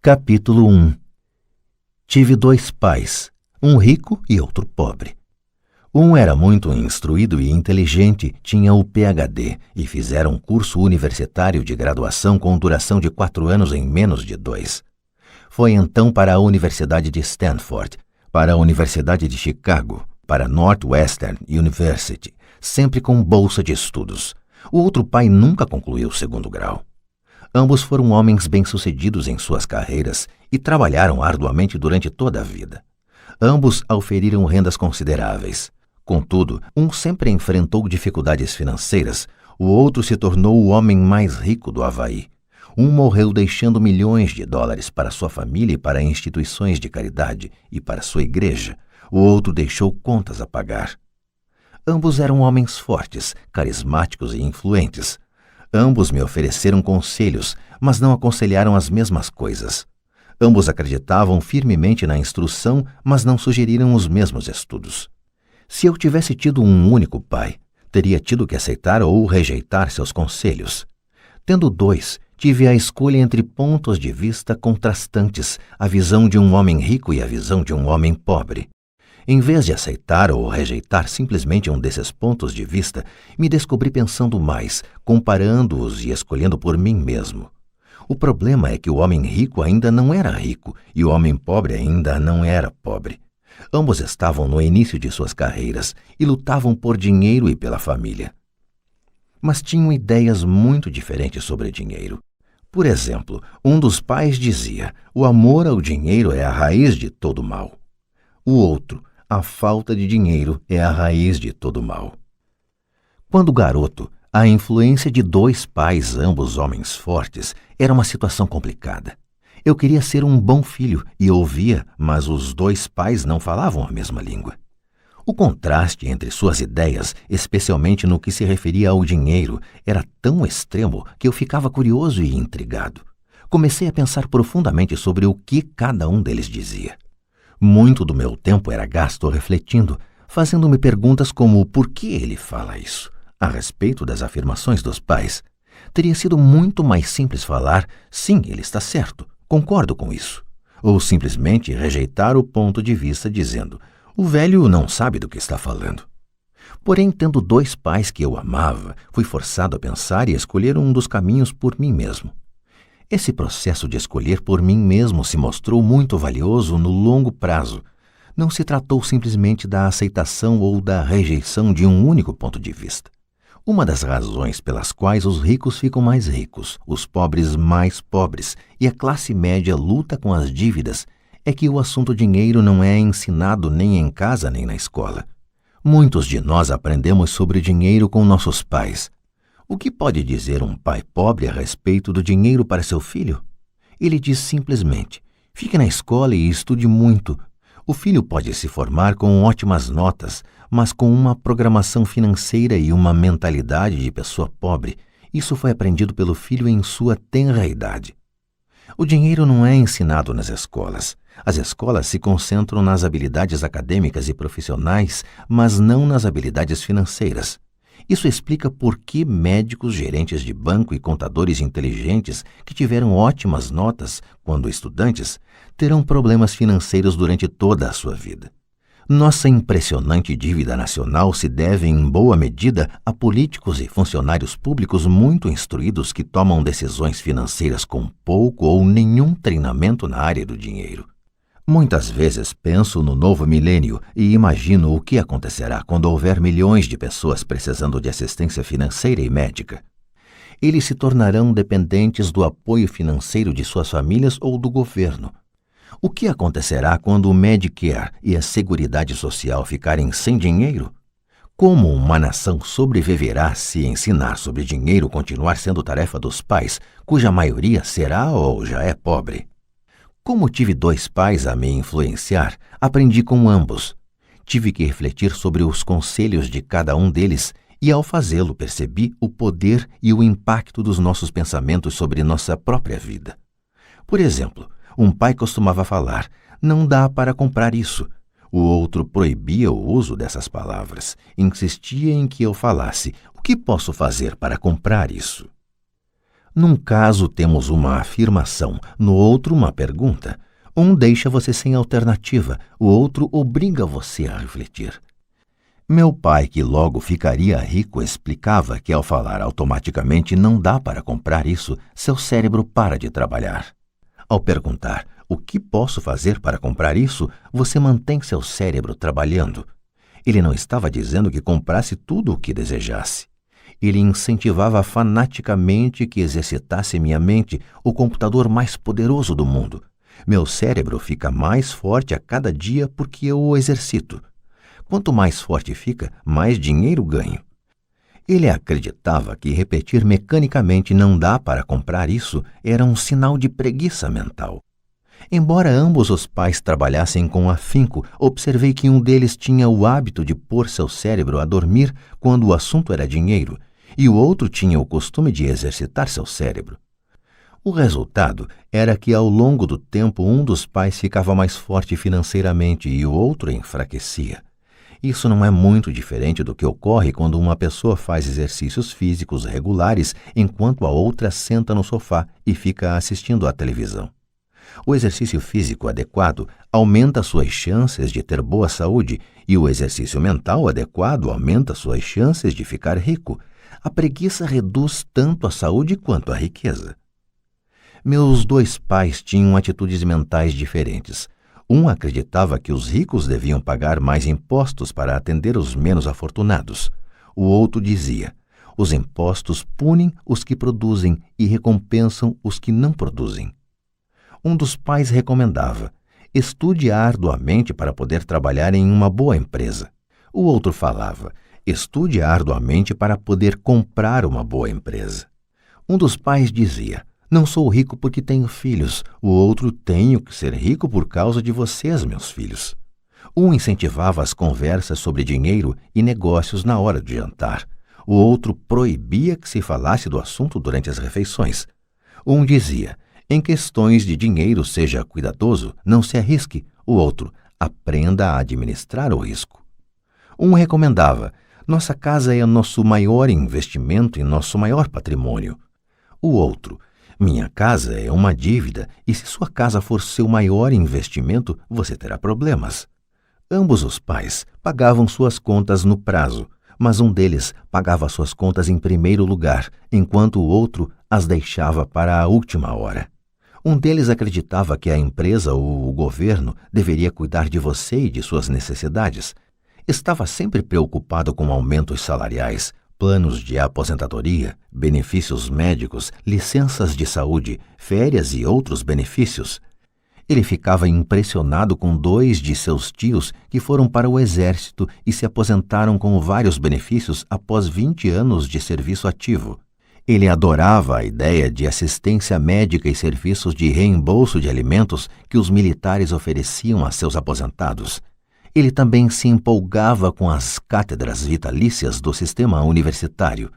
Capítulo 1. Tive 2 pais, um rico e outro pobre. Um era muito instruído e inteligente, tinha o PhD e fizera um curso universitário de graduação com duração de 4 anos em menos de 2. Foi então para a Universidade de Stanford, para a Universidade de Chicago, para a Northwestern University, sempre com bolsa de estudos. O outro pai nunca concluiu o 2º grau. Ambos foram homens bem-sucedidos em suas carreiras e trabalharam arduamente durante toda a vida. Ambos auferiram rendas consideráveis. Contudo, um sempre enfrentou dificuldades financeiras, o outro se tornou o homem mais rico do Havaí. Um morreu deixando milhões de dólares para sua família e para instituições de caridade e para sua igreja. O outro deixou contas a pagar. Ambos eram homens fortes, carismáticos e influentes. Ambos me ofereceram conselhos, mas não aconselharam as mesmas coisas. Ambos acreditavam firmemente na instrução, mas não sugeriram os mesmos estudos. Se eu tivesse tido um único pai, teria tido que aceitar ou rejeitar seus conselhos. Tendo 2, tive a escolha entre pontos de vista contrastantes, a visão de um homem rico e a visão de um homem pobre. Em vez de aceitar ou rejeitar simplesmente um desses pontos de vista, me descobri pensando mais, comparando-os e escolhendo por mim mesmo. O problema é que o homem rico ainda não era rico e o homem pobre ainda não era pobre. Ambos estavam no início de suas carreiras e lutavam por dinheiro e pela família. Mas tinham ideias muito diferentes sobre dinheiro. Por exemplo, um dos pais dizia: o amor ao dinheiro é a raiz de todo mal. O outro: a falta de dinheiro é a raiz de todo mal. Quando garoto, a influência de 2 pais, ambos homens fortes, era uma situação complicada. Eu queria ser um bom filho e ouvia, mas os 2 pais não falavam a mesma língua. O contraste entre suas ideias, especialmente no que se referia ao dinheiro, era tão extremo que eu ficava curioso e intrigado. Comecei a pensar profundamente sobre o que cada um deles dizia. Muito do meu tempo era gasto refletindo, fazendo-me perguntas como por que ele fala isso, a respeito das afirmações dos pais. Teria sido muito mais simples falar, sim, ele está certo, concordo com isso, ou simplesmente rejeitar o ponto de vista dizendo, o velho não sabe do que está falando. Porém, tendo 2 pais que eu amava, fui forçado a pensar e escolher um dos caminhos por mim mesmo. Esse processo de escolher por mim mesmo se mostrou muito valioso no longo prazo. Não se tratou simplesmente da aceitação ou da rejeição de um único ponto de vista. Uma das razões pelas quais os ricos ficam mais ricos, os pobres mais pobres e a classe média luta com as dívidas é que o assunto dinheiro não é ensinado nem em casa nem na escola. Muitos de nós aprendemos sobre dinheiro com nossos pais. O que pode dizer um pai pobre a respeito do dinheiro para seu filho? Ele diz simplesmente, fique na escola e estude muito. O filho pode se formar com ótimas notas, mas com uma programação financeira e uma mentalidade de pessoa pobre. Isso foi aprendido pelo filho em sua tenra idade. O dinheiro não é ensinado nas escolas. As escolas se concentram nas habilidades acadêmicas e profissionais, mas não nas habilidades financeiras. Isso explica por que médicos, gerentes de banco e contadores inteligentes que tiveram ótimas notas quando estudantes terão problemas financeiros durante toda a sua vida. Nossa impressionante dívida nacional se deve, em boa medida, a políticos e funcionários públicos muito instruídos que tomam decisões financeiras com pouco ou nenhum treinamento na área do dinheiro. Muitas vezes penso no novo milênio e imagino o que acontecerá quando houver milhões de pessoas precisando de assistência financeira e médica. Eles se tornarão dependentes do apoio financeiro de suas famílias ou do governo. O que acontecerá quando o Medicare e a Seguridade Social ficarem sem dinheiro? Como uma nação sobreviverá se ensinar sobre dinheiro continuar sendo tarefa dos pais, cuja maioria será ou já é pobre? Como tive 2 pais a me influenciar, aprendi com ambos. Tive que refletir sobre os conselhos de cada um deles e, ao fazê-lo, percebi o poder e o impacto dos nossos pensamentos sobre nossa própria vida. Por exemplo, um pai costumava falar, não dá para comprar isso. O outro proibia o uso dessas palavras, insistia em que eu falasse, o que posso fazer para comprar isso? Num caso temos uma afirmação, no outro uma pergunta. Um deixa você sem alternativa, o outro obriga você a refletir. Meu pai, que logo ficaria rico, explicava que ao falar automaticamente não dá para comprar isso, seu cérebro para de trabalhar. Ao perguntar o que posso fazer para comprar isso, você mantém seu cérebro trabalhando. Ele não estava dizendo que comprasse tudo o que desejasse. Ele incentivava fanaticamente que exercitasse minha mente, o computador mais poderoso do mundo. Meu cérebro fica mais forte a cada dia porque eu o exercito. Quanto mais forte fica, mais dinheiro ganho. Ele acreditava que repetir mecanicamente não dá para comprar isso era um sinal de preguiça mental. Embora ambos os pais trabalhassem com afinco, observei que um deles tinha o hábito de pôr seu cérebro a dormir quando o assunto era dinheiro, e o outro tinha o costume de exercitar seu cérebro. O resultado era que, ao longo do tempo, um dos pais ficava mais forte financeiramente e o outro enfraquecia. Isso não é muito diferente do que ocorre quando uma pessoa faz exercícios físicos regulares enquanto a outra senta no sofá e fica assistindo à televisão. O exercício físico adequado aumenta suas chances de ter boa saúde e o exercício mental adequado aumenta suas chances de ficar rico. A preguiça reduz tanto a saúde quanto a riqueza. Meus dois pais tinham atitudes mentais diferentes. Um acreditava que os ricos deviam pagar mais impostos para atender os menos afortunados. O outro dizia: os impostos punem os que produzem e recompensam os que não produzem. Um dos pais recomendava: estude arduamente para poder trabalhar em uma boa empresa. O outro falava: estude arduamente para poder comprar uma boa empresa. Um dos pais dizia: não sou rico porque tenho filhos. O outro: tenho que ser rico por causa de vocês, meus filhos. Um incentivava as conversas sobre dinheiro e negócios na hora de jantar. O outro proibia que se falasse do assunto durante as refeições. Um dizia: em questões de dinheiro, seja cuidadoso, não se arrisque. O outro: aprenda a administrar o risco. Um recomendava: nossa casa é nosso maior investimento e nosso maior patrimônio. O outro: minha casa é uma dívida e se sua casa for seu maior investimento, você terá problemas. Ambos os pais pagavam suas contas no prazo, mas um deles pagava suas contas em primeiro lugar, enquanto o outro as deixava para a última hora. Um deles acreditava que a empresa ou o governo deveria cuidar de você e de suas necessidades. Estava sempre preocupado com aumentos salariais, planos de aposentadoria, benefícios médicos, licenças de saúde, férias e outros benefícios. Ele ficava impressionado com 2 de seus tios que foram para o exército e se aposentaram com vários benefícios após 20 anos de serviço ativo. Ele adorava a ideia de assistência médica e serviços de reembolso de alimentos que os militares ofereciam a seus aposentados. Ele também se empolgava com as cátedras vitalícias do sistema universitário.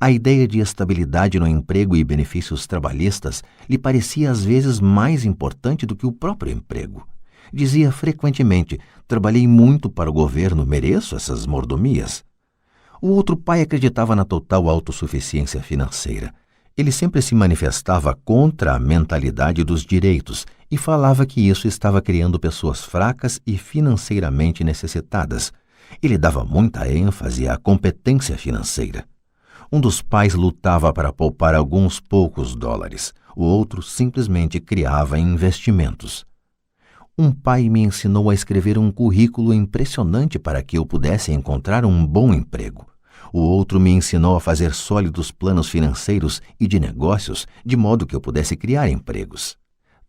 A ideia de estabilidade no emprego e benefícios trabalhistas lhe parecia às vezes mais importante do que o próprio emprego. Dizia frequentemente: trabalhei muito para o governo, mereço essas mordomias. O outro pai acreditava na total autossuficiência financeira. Ele sempre se manifestava contra a mentalidade dos direitos e falava que isso estava criando pessoas fracas e financeiramente necessitadas. Ele dava muita ênfase à competência financeira. Um dos pais lutava para poupar alguns poucos dólares. O outro simplesmente criava investimentos. Um pai me ensinou a escrever um currículo impressionante para que eu pudesse encontrar um bom emprego. O outro me ensinou a fazer sólidos planos financeiros e de negócios, de modo que eu pudesse criar empregos.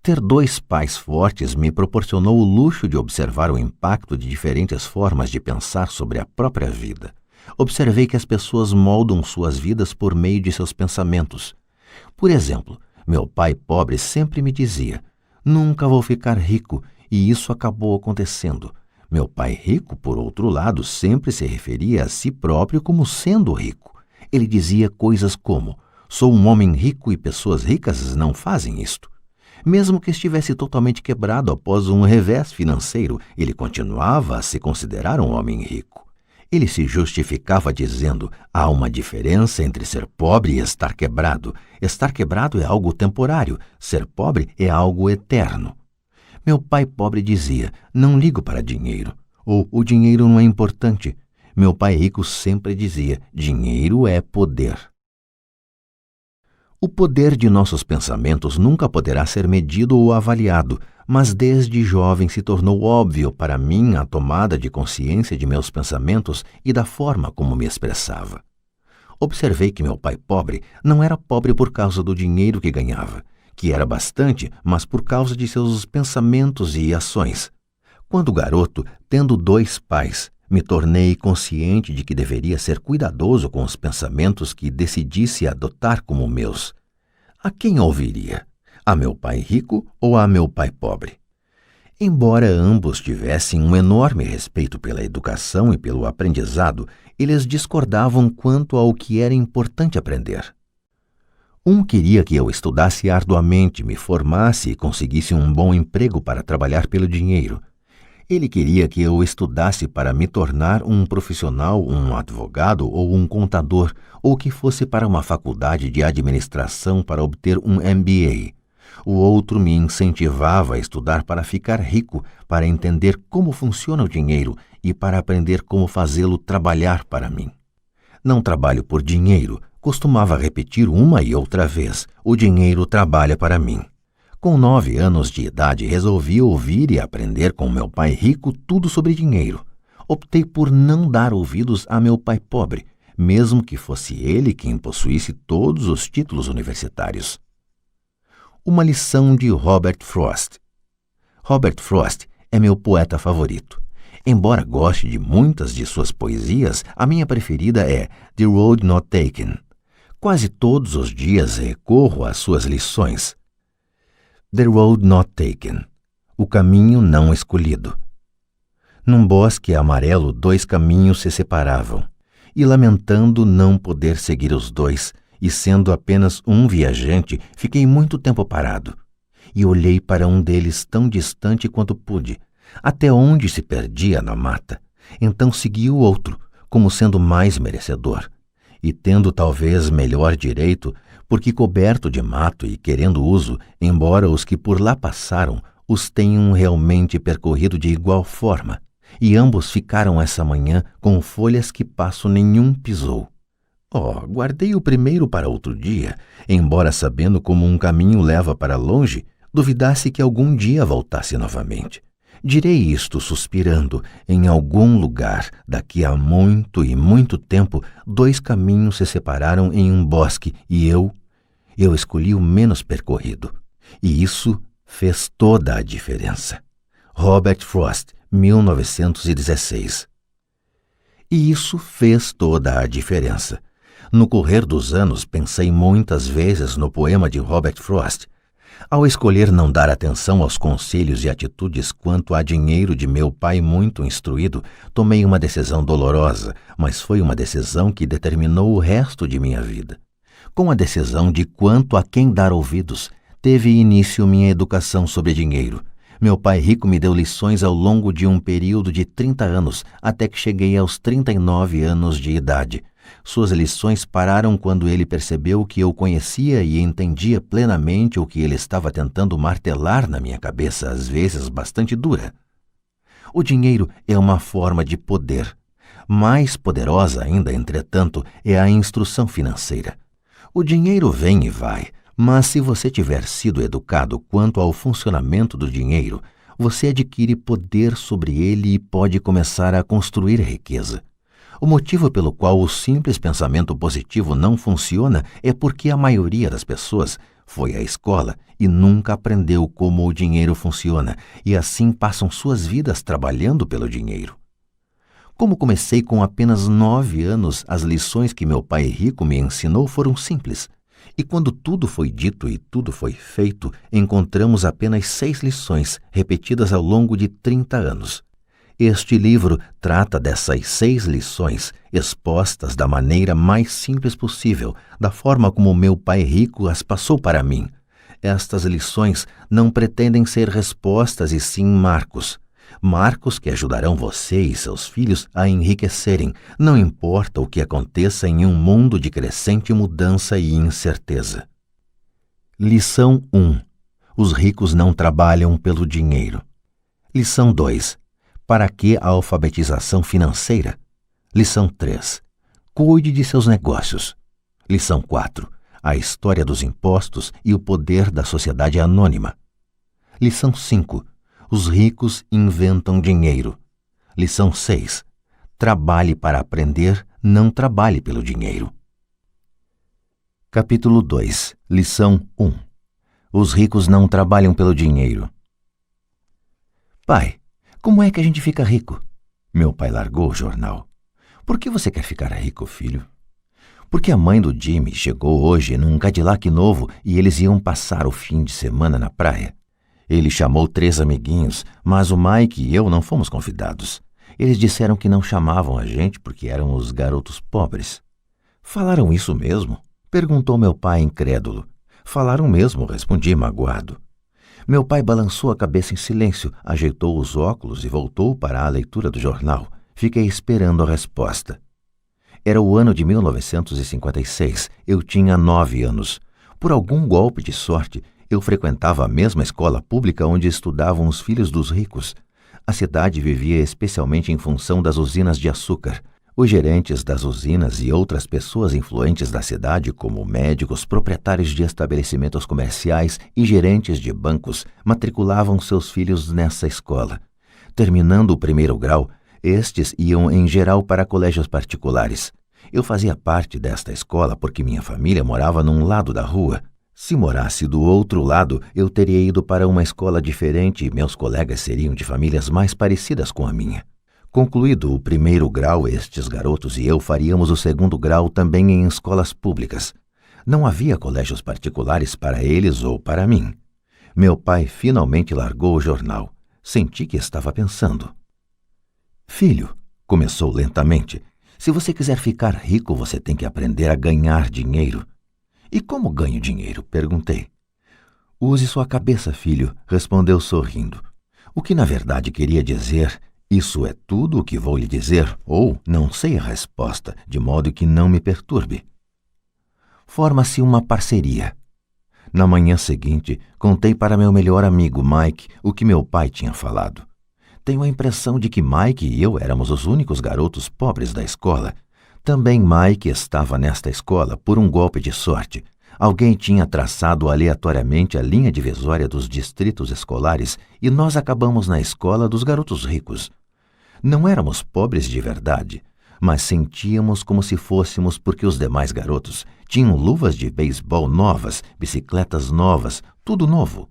Ter 2 pais fortes me proporcionou o luxo de observar o impacto de diferentes formas de pensar sobre a própria vida. Observei que as pessoas moldam suas vidas por meio de seus pensamentos. Por exemplo, meu pai pobre sempre me dizia: nunca vou ficar rico, e isso acabou acontecendo. Meu pai rico, por outro lado, sempre se referia a si próprio como sendo rico. Ele dizia coisas como: sou um homem rico e pessoas ricas não fazem isto. Mesmo que estivesse totalmente quebrado após um revés financeiro, ele continuava a se considerar um homem rico. Ele se justificava dizendo: há uma diferença entre ser pobre e estar quebrado. Estar quebrado é algo temporário, ser pobre é algo eterno. Meu pai pobre dizia: não ligo para dinheiro, ou o dinheiro não é importante. Meu pai rico sempre dizia: dinheiro é poder. O poder de nossos pensamentos nunca poderá ser medido ou avaliado, mas desde jovem se tornou óbvio para mim a tomada de consciência de meus pensamentos e da forma como me expressava. Observei que meu pai pobre não era pobre por causa do dinheiro que ganhava, que era bastante, mas por causa de seus pensamentos e ações. Quando garoto, tendo 2 pais, me tornei consciente de que deveria ser cuidadoso com os pensamentos que decidisse adotar como meus. A quem ouviria? A meu pai rico ou a meu pai pobre? Embora ambos tivessem um enorme respeito pela educação e pelo aprendizado, eles discordavam quanto ao que era importante aprender. Um queria que eu estudasse arduamente, me formasse e conseguisse um bom emprego para trabalhar pelo dinheiro. Ele queria que eu estudasse para me tornar um profissional, um advogado ou um contador, ou que fosse para uma faculdade de administração para obter um MBA. O outro me incentivava a estudar para ficar rico, para entender como funciona o dinheiro e para aprender como fazê-lo trabalhar para mim. Não trabalho por dinheiro, costumava repetir uma e outra vez: o dinheiro trabalha para mim. Com 9 anos de idade, resolvi ouvir e aprender com meu pai rico tudo sobre dinheiro. Optei por não dar ouvidos a meu pai pobre, mesmo que fosse ele quem possuísse todos os títulos universitários. Uma lição de Robert Frost. Robert Frost é meu poeta favorito. Embora goste de muitas de suas poesias, a minha preferida é The Road Not Taken. Quase todos os dias recorro às suas lições. The Road Not Taken. O caminho não escolhido. Num bosque amarelo, 2 caminhos se separavam, e lamentando não poder seguir os 2, e sendo apenas um viajante, fiquei muito tempo parado, e olhei para um deles tão distante quanto pude, até onde se perdia na mata. Então segui o outro, como sendo mais merecedor, e tendo talvez melhor direito, porque coberto de mato e querendo uso, embora os que por lá passaram os tenham realmente percorrido de igual forma, e ambos ficaram essa manhã com folhas que passo nenhum pisou. Guardei o primeiro para outro dia, embora sabendo como um caminho leva para longe, duvidasse que algum dia voltasse novamente. Direi isto suspirando: em algum lugar, daqui a muito e muito tempo, 2 caminhos se separaram em um bosque e eu escolhi o menos percorrido. E isso fez toda a diferença. Robert Frost, 1916. E isso fez toda a diferença. No correr dos anos, pensei muitas vezes no poema de Robert Frost. Ao escolher não dar atenção aos conselhos e atitudes quanto a dinheiro de meu pai muito instruído, tomei uma decisão dolorosa, mas foi uma decisão que determinou o resto de minha vida. Com a decisão de quanto a quem dar ouvidos, teve início minha educação sobre dinheiro. Meu pai rico me deu lições ao longo de um período de 30 anos, até que cheguei aos 39 anos de idade. Suas lições pararam quando ele percebeu que eu conhecia e entendia plenamente o que ele estava tentando martelar na minha cabeça, às vezes bastante dura. O dinheiro é uma forma de poder. Mais poderosa ainda, entretanto, é a instrução financeira. O dinheiro vem e vai, mas se você tiver sido educado quanto ao funcionamento do dinheiro, você adquire poder sobre ele e pode começar a construir riqueza. O motivo pelo qual o simples pensamento positivo não funciona é porque a maioria das pessoas foi à escola e nunca aprendeu como o dinheiro funciona, e assim passam suas vidas trabalhando pelo dinheiro. Como comecei com apenas 9 anos, as lições que meu pai rico me ensinou foram simples. E quando tudo foi dito e tudo foi feito, encontramos apenas 6 lições, repetidas ao longo de 30 anos. Este livro trata dessas 6 lições, expostas da maneira mais simples possível, da forma como meu pai rico as passou para mim. Estas lições não pretendem ser respostas e sim marcos. marcos que ajudarão você e seus filhos a enriquecerem, não importa o que aconteça em um mundo de crescente mudança e incerteza. Lição 1. Os ricos não trabalham pelo dinheiro. Lição 2. Para que a alfabetização financeira? Lição 3. Cuide de seus negócios. Lição 4. A história dos impostos e o poder da sociedade anônima. Lição 5. Os ricos inventam dinheiro. Lição 6. Trabalhe para aprender, não trabalhe pelo dinheiro. Capítulo 2. Lição 1. Os ricos não trabalham pelo dinheiro. Pai, como é que a gente fica rico? Meu pai largou o jornal. Por que você quer ficar rico, filho? Porque a mãe do Jimmy chegou hoje num Cadillac novo e eles iam passar o fim de semana na praia. Ele chamou 3 amiguinhos, mas o Mike e eu não fomos convidados. Eles disseram que não chamavam a gente porque eram os garotos pobres. Falaram isso mesmo? Perguntou meu pai incrédulo. Falaram mesmo, respondi magoado. Meu pai balançou a cabeça em silêncio, ajeitou os óculos e voltou para a leitura do jornal. Fiquei esperando a resposta. Era o ano de 1956. Eu tinha 9 anos. Por algum golpe de sorte, eu frequentava a mesma escola pública onde estudavam os filhos dos ricos. A cidade vivia especialmente em função das usinas de açúcar. Os gerentes das usinas e outras pessoas influentes da cidade, como médicos, proprietários de estabelecimentos comerciais e gerentes de bancos, matriculavam seus filhos nessa escola. Terminando o 1º grau, estes iam em geral para colégios particulares. Eu fazia parte desta escola porque minha família morava num lado da rua. Se morasse do outro lado, eu teria ido para uma escola diferente e meus colegas seriam de famílias mais parecidas com a minha. Concluído o 1º grau, estes garotos e eu faríamos o 2º grau também em escolas públicas. Não havia colégios particulares para eles ou para mim. Meu pai finalmente largou o jornal. Senti que estava pensando. Filho, começou lentamente, se você quiser ficar rico, você tem que aprender a ganhar dinheiro. E como ganho dinheiro? Perguntei. Use sua cabeça, filho, respondeu sorrindo. O que na verdade queria dizer, isso é tudo o que vou lhe dizer, ou não sei a resposta, de modo que não me perturbe. Forma-se uma parceria. Na manhã seguinte, contei para meu melhor amigo Mike o que meu pai tinha falado. Tenho a impressão de que Mike e eu éramos os únicos garotos pobres da escola. Também Mike estava nesta escola por um golpe de sorte. Alguém tinha traçado aleatoriamente a linha divisória dos distritos escolares e nós acabamos na escola dos garotos ricos. Não éramos pobres de verdade, mas sentíamos como se fôssemos porque os demais garotos tinham luvas de beisebol novas, bicicletas novas, tudo novo.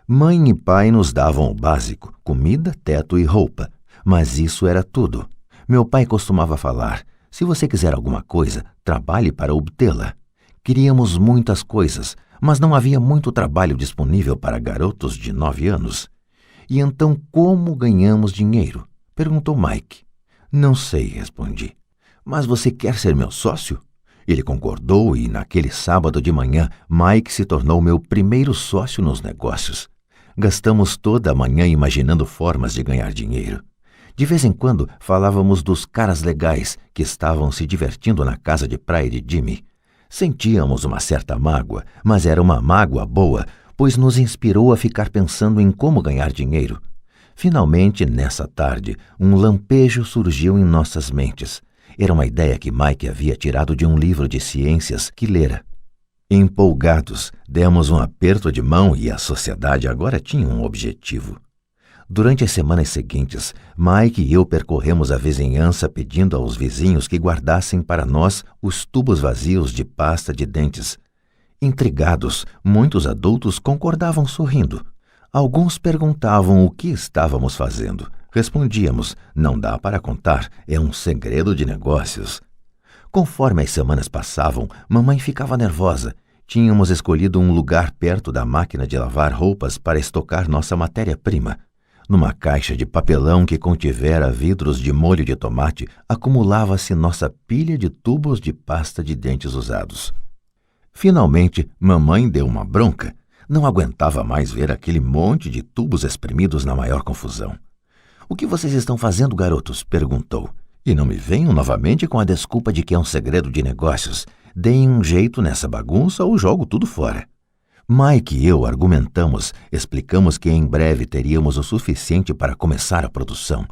Mãe e pai nos davam o básico, comida, teto e roupa, mas isso era tudo. Meu pai costumava falar, se você quiser alguma coisa, trabalhe para obtê-la. Queríamos muitas coisas, mas não havia muito trabalho disponível para garotos de 9 anos. E então como ganhamos dinheiro? Perguntou Mike. Não sei, respondi. Mas você quer ser meu sócio? Ele concordou e naquele sábado de manhã, Mike se tornou meu primeiro sócio nos negócios. Gastamos toda a manhã imaginando formas de ganhar dinheiro. De vez em quando falávamos dos caras legais que estavam se divertindo na casa de praia de Jimmy. Sentíamos uma certa mágoa, mas era uma mágoa boa, pois nos inspirou a ficar pensando em como ganhar dinheiro. Finalmente, nessa tarde, um lampejo surgiu em nossas mentes. Era uma ideia que Mike havia tirado de um livro de ciências que lera. Empolgados, demos um aperto de mão e a sociedade agora tinha um objetivo. Durante as semanas seguintes, Mike e eu percorremos a vizinhança pedindo aos vizinhos que guardassem para nós os tubos vazios de pasta de dentes. Intrigados, muitos adultos concordavam sorrindo. Alguns perguntavam o que estávamos fazendo. Respondíamos, não dá para contar, é um segredo de negócios. Conforme as semanas passavam, mamãe ficava nervosa. Tínhamos escolhido um lugar perto da máquina de lavar roupas para estocar nossa matéria-prima. Numa caixa de papelão que contivera vidros de molho de tomate, acumulava-se nossa pilha de tubos de pasta de dentes usados. Finalmente, mamãe deu uma bronca. Não aguentava mais ver aquele monte de tubos espremidos na maior confusão. O que vocês estão fazendo, garotos? Perguntou. E não me venham novamente com a desculpa de que é um segredo de negócios. Deem um jeito nessa bagunça ou jogo tudo fora. Mike e eu argumentamos, explicamos que em breve teríamos o suficiente para começar a produção.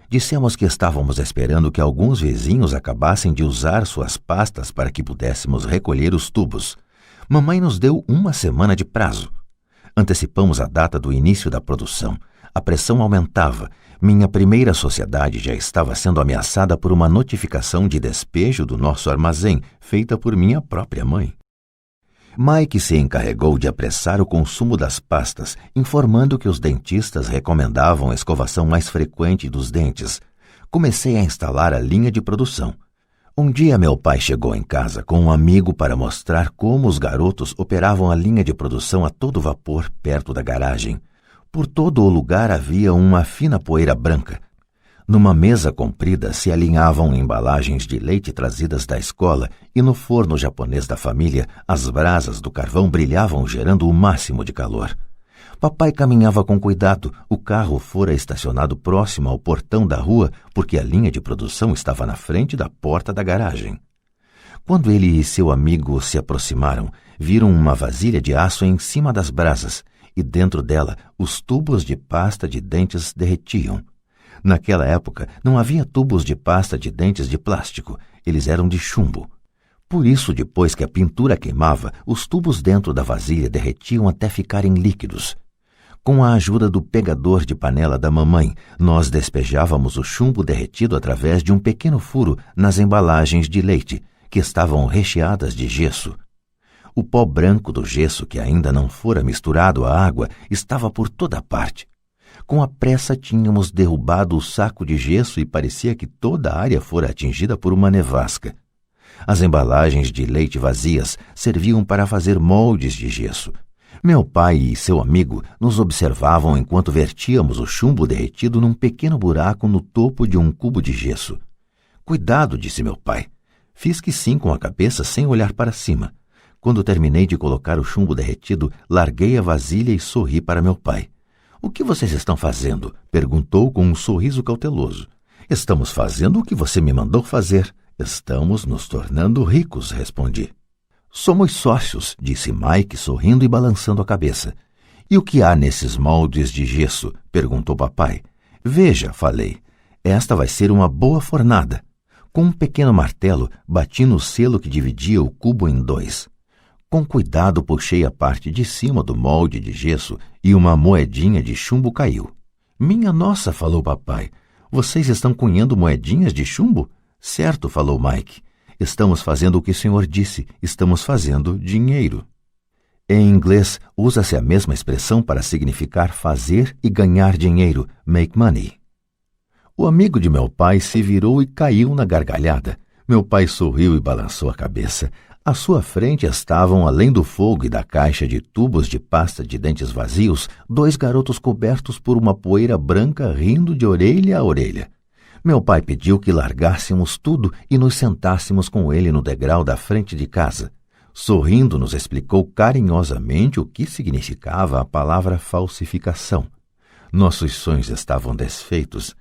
Dissemos que estávamos esperando que alguns vizinhos acabassem de usar suas pastas para que pudéssemos recolher os tubos. Mamãe nos deu 1 semana de prazo. Antecipamos a data do início da produção. A pressão aumentava. Minha primeira sociedade já estava sendo ameaçada por uma notificação de despejo do nosso armazém, feita por minha própria mãe. Mike se encarregou de apressar o consumo das pastas, informando que os dentistas recomendavam a escovação mais frequente dos dentes. Comecei a instalar a linha de produção. Um dia meu pai chegou em casa com um amigo para mostrar como os garotos operavam a linha de produção a todo vapor perto da garagem. Por todo o lugar havia uma fina poeira branca. Numa mesa comprida se alinhavam embalagens de leite trazidas da escola e no forno japonês da família as brasas do carvão brilhavam gerando o máximo de calor. Papai caminhava com cuidado. O carro fora estacionado próximo ao portão da rua porque a linha de produção estava na frente da porta da garagem. Quando ele e seu amigo se aproximaram, viram uma vasilha de aço em cima das brasas e dentro dela os tubos de pasta de dentes derretiam. Naquela época, não havia tubos de pasta de dentes de plástico, eles eram de chumbo. Por isso, depois que a pintura queimava, os tubos dentro da vasilha derretiam até ficarem líquidos. Com a ajuda do pegador de panela da mamãe, nós despejávamos o chumbo derretido através de um pequeno furo nas embalagens de leite, que estavam recheadas de gesso. O pó branco do gesso, que ainda não fora misturado à água, estava por toda parte. Com a pressa tínhamos derrubado o saco de gesso e parecia que toda a área fora atingida por uma nevasca. As embalagens de leite vazias serviam para fazer moldes de gesso. Meu pai e seu amigo nos observavam enquanto vertíamos o chumbo derretido num pequeno buraco no topo de um cubo de gesso. Cuidado, disse meu pai. Fiz que sim com a cabeça sem olhar para cima. Quando terminei de colocar o chumbo derretido, larguei a vasilha e sorri para meu pai. O que vocês estão fazendo? Perguntou com um sorriso cauteloso. Estamos fazendo o que você me mandou fazer. Estamos nos tornando ricos, respondi. Somos sócios, disse Mike, sorrindo e balançando a cabeça. E o que há nesses moldes de gesso? Perguntou papai. Veja, falei, esta vai ser uma boa fornada. Com um pequeno martelo, bati no selo que dividia o cubo em 2. Com cuidado puxei a parte de cima do molde de gesso e uma moedinha de chumbo caiu. Minha nossa, falou papai, vocês estão cunhando moedinhas de chumbo? Certo, falou Mike. Estamos fazendo o que o senhor disse, estamos fazendo dinheiro. Em inglês, usa-se a mesma expressão para significar fazer e ganhar dinheiro, make money. O amigo de meu pai se virou e caiu na gargalhada. Meu pai sorriu e balançou a cabeça. À sua frente estavam, além do fogo e da caixa de tubos de pasta de dentes vazios, 2 garotos cobertos por uma poeira branca rindo de orelha a orelha. Meu pai pediu que largássemos tudo e nos sentássemos com ele no degrau da frente de casa. Sorrindo, nos explicou carinhosamente o que significava a palavra falsificação. Nossos sonhos estavam desfeitos.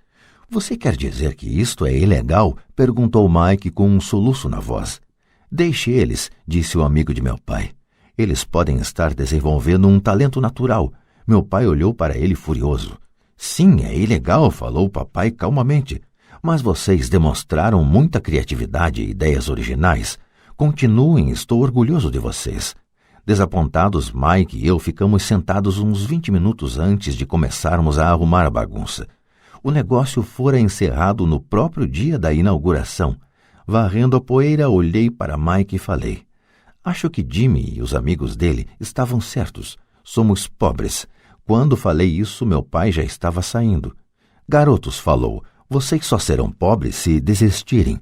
Você quer dizer que isto é ilegal? Perguntou Mike com um soluço na voz. Deixe eles, disse o amigo de meu pai. Eles podem estar desenvolvendo um talento natural. Meu pai olhou para ele furioso. Sim, é ilegal, falou o papai calmamente. Mas vocês demonstraram muita criatividade e ideias originais. Continuem, estou orgulhoso de vocês. Desapontados, Mike e eu ficamos sentados uns 20 minutos antes de começarmos a arrumar a bagunça. O negócio fora encerrado no próprio dia da inauguração. Varrendo a poeira, olhei para Mike e falei. Acho que Jimmy e os amigos dele estavam certos. Somos pobres. Quando falei isso, meu pai já estava saindo. Garotos, falou, vocês só serão pobres se desistirem.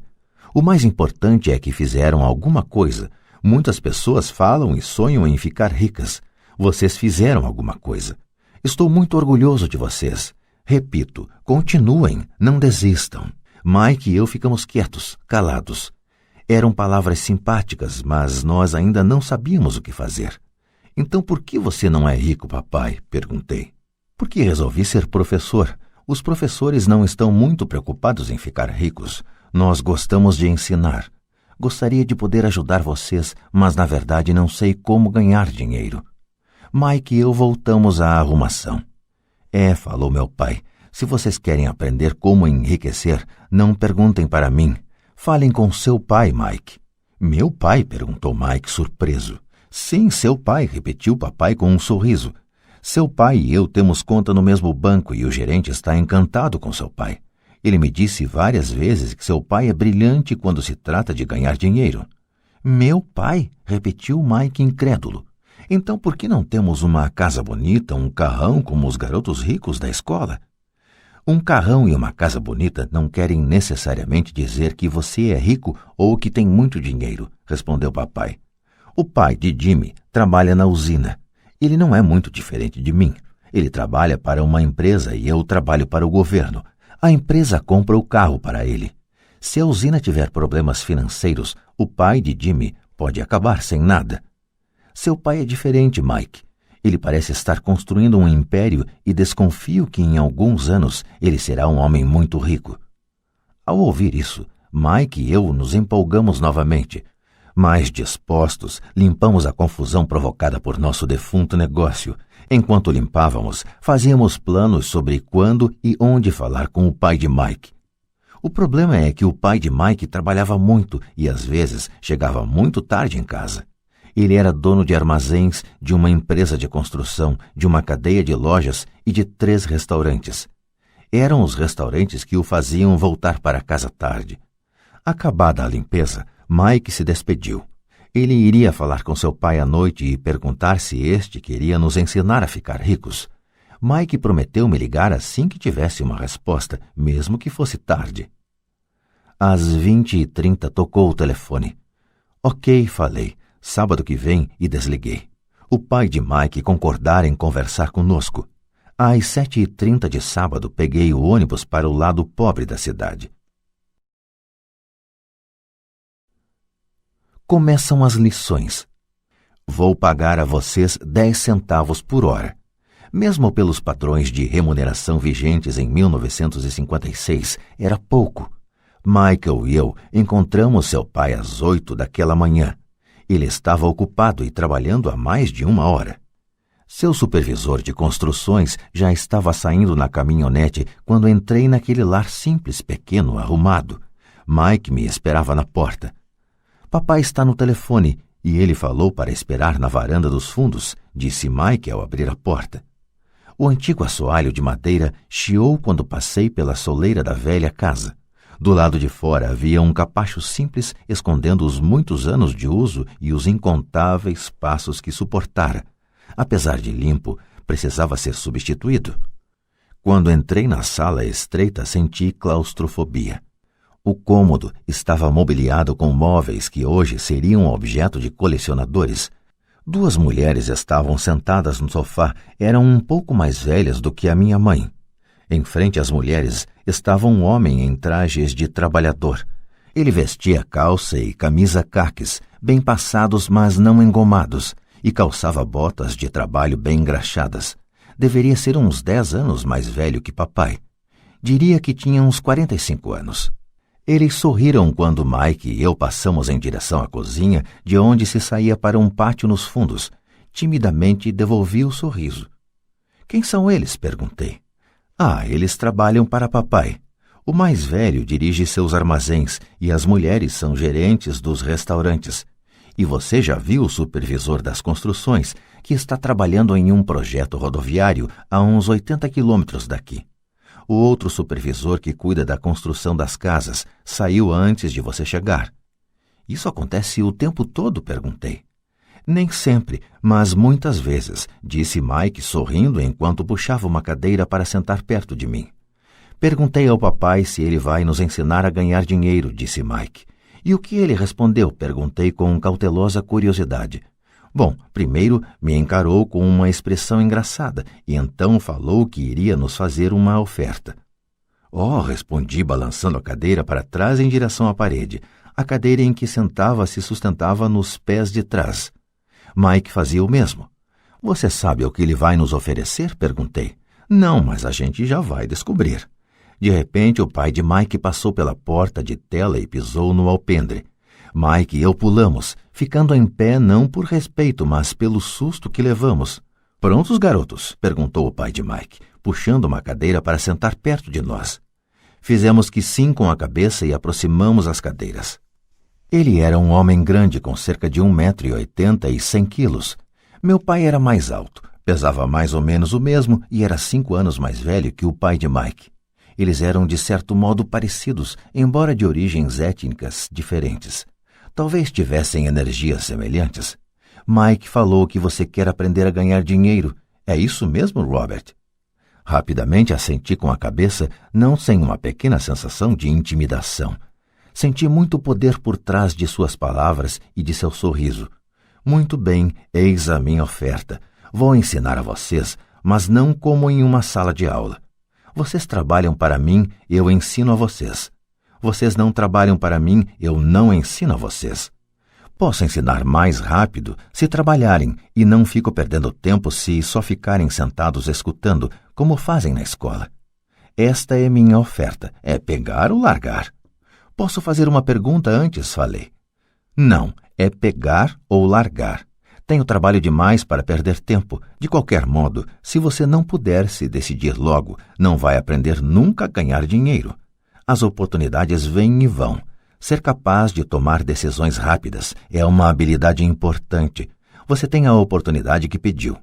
O mais importante é que fizeram alguma coisa. Muitas pessoas falam e sonham em ficar ricas. Vocês fizeram alguma coisa. Estou muito orgulhoso de vocês. Repito, continuem, não desistam. Mike e eu ficamos quietos, calados. Eram palavras simpáticas, mas nós ainda não sabíamos o que fazer. Então por que você não é rico, papai? Perguntei. Porque resolvi ser professor. Os professores não estão muito preocupados em ficar ricos. Nós gostamos de ensinar. Gostaria de poder ajudar vocês, mas na verdade não sei como ganhar dinheiro. Mike e eu voltamos à arrumação. Falou meu pai, se vocês querem aprender como enriquecer, não perguntem para mim. Falem com seu pai, Mike. Meu pai? Perguntou Mike, surpreso. Sim, seu pai, repetiu papai com um sorriso. Seu pai e eu temos conta no mesmo banco e o gerente está encantado com seu pai. Ele me disse várias vezes que seu pai é brilhante quando se trata de ganhar dinheiro. Meu pai? Repetiu Mike incrédulo. Então por que não temos uma casa bonita, um carrão como os garotos ricos da escola? Um carrão e uma casa bonita não querem necessariamente dizer que você é rico ou que tem muito dinheiro, respondeu papai. O pai de Jimmy trabalha na usina. Ele não é muito diferente de mim. Ele trabalha para uma empresa e eu trabalho para o governo. A empresa compra o carro para ele. Se a usina tiver problemas financeiros, o pai de Jimmy pode acabar sem nada. Seu pai é diferente, Mike. Ele parece estar construindo um império e desconfio que em alguns anos ele será um homem muito rico. Ao ouvir isso, Mike e eu nos empolgamos novamente. Mais dispostos, limpamos a confusão provocada por nosso defunto negócio. Enquanto limpávamos, fazíamos planos sobre quando e onde falar com o pai de Mike. O problema é que o pai de Mike trabalhava muito e às vezes chegava muito tarde em casa. Ele era dono de armazéns, de uma empresa de construção, de uma cadeia de lojas e de 3 restaurantes. Eram os restaurantes que o faziam voltar para casa tarde. Acabada a limpeza, Mike se despediu. Ele iria falar com seu pai à noite e perguntar se este queria nos ensinar a ficar ricos. Mike prometeu me ligar assim que tivesse uma resposta, mesmo que fosse tarde. Às 20h30 tocou o telefone. Ok, falei. Sábado que vem, e desliguei. O pai de Mike concordara em conversar conosco. Às 7h30 de sábado, peguei o ônibus para o lado pobre da cidade. Começam as lições. Vou pagar a vocês 10 centavos por hora. Mesmo pelos padrões de remuneração vigentes em 1956, era pouco. Michael e eu encontramos seu pai às 8 daquela manhã. Ele estava ocupado e trabalhando há mais de 1 hora. Seu supervisor de construções já estava saindo na caminhonete quando entrei naquele lar simples, pequeno, arrumado. Mike me esperava na porta. Papai está no telefone e ele falou para esperar na varanda dos fundos, disse Mike ao abrir a porta. O antigo assoalho de madeira chiou quando passei pela soleira da velha casa. Do lado de fora havia um capacho simples escondendo os muitos anos de uso e os incontáveis passos que suportara. Apesar de limpo, precisava ser substituído. Quando entrei na sala estreita, senti claustrofobia. O cômodo estava mobiliado com móveis que hoje seriam objeto de colecionadores. 2 mulheres estavam sentadas no sofá, eram um pouco mais velhas do que a minha mãe. Em frente às mulheres estava um homem em trajes de trabalhador. Ele vestia calça e camisa caques, bem passados mas não engomados, e calçava botas de trabalho bem engraxadas. Deveria ser uns 10 anos mais velho que papai. Diria que tinha uns 45 anos. Eles sorriram quando Mike e eu passamos em direção à cozinha, de onde se saía para um pátio nos fundos. Timidamente devolvi o sorriso. Quem são eles? Perguntei. Eles trabalham para papai. O mais velho dirige seus armazéns e as mulheres são gerentes dos restaurantes. E você já viu o supervisor das construções, que está trabalhando em um projeto rodoviário a uns 80 quilômetros daqui. O outro supervisor que cuida da construção das casas saiu antes de você chegar. Isso acontece o tempo todo? Perguntei. Nem sempre, mas muitas vezes, disse Mike sorrindo enquanto puxava uma cadeira para sentar perto de mim. Perguntei ao papai se ele vai nos ensinar a ganhar dinheiro, disse Mike. E o que ele respondeu? Perguntei com cautelosa curiosidade. Bom, primeiro me encarou com uma expressão engraçada e então falou que iria nos fazer uma oferta. Respondi balançando a cadeira para trás em direção à parede. A cadeira em que sentava se sustentava nos pés de trás. Mike fazia o mesmo. Você sabe o que ele vai nos oferecer? Perguntei. Não, mas a gente já vai descobrir. De repente, o pai de Mike passou pela porta de tela e pisou no alpendre. Mike e eu pulamos, ficando em pé não por respeito, mas pelo susto que levamos. Prontos, garotos? Perguntou o pai de Mike, puxando uma cadeira para sentar perto de nós. Fizemos que sim com a cabeça e aproximamos as cadeiras. Ele era um homem grande, com cerca de 1,80 m e 100 quilos. Meu pai era mais alto, pesava mais ou menos o mesmo e era 5 anos mais velho que o pai de Mike. Eles eram de certo modo parecidos, embora de origens étnicas diferentes. Talvez tivessem energias semelhantes. Mike falou que você quer aprender a ganhar dinheiro. É isso mesmo, Robert? Rapidamente assenti com a cabeça, não sem uma pequena sensação de intimidação. Senti muito poder por trás de suas palavras e de seu sorriso. Muito bem, eis a minha oferta. Vou ensinar a vocês, mas não como em uma sala de aula. Vocês trabalham para mim, eu ensino a vocês. Vocês não trabalham para mim, eu não ensino a vocês. Posso ensinar mais rápido se trabalharem e não fico perdendo tempo se só ficarem sentados escutando, como fazem na escola. Esta é minha oferta, é pegar ou largar. Posso fazer uma pergunta antes, falei. Não, é pegar ou largar. Tenho trabalho demais para perder tempo. De qualquer modo, se você não puder se decidir logo, não vai aprender nunca a ganhar dinheiro. As oportunidades vêm e vão. Ser capaz de tomar decisões rápidas é uma habilidade importante. Você tem a oportunidade que pediu.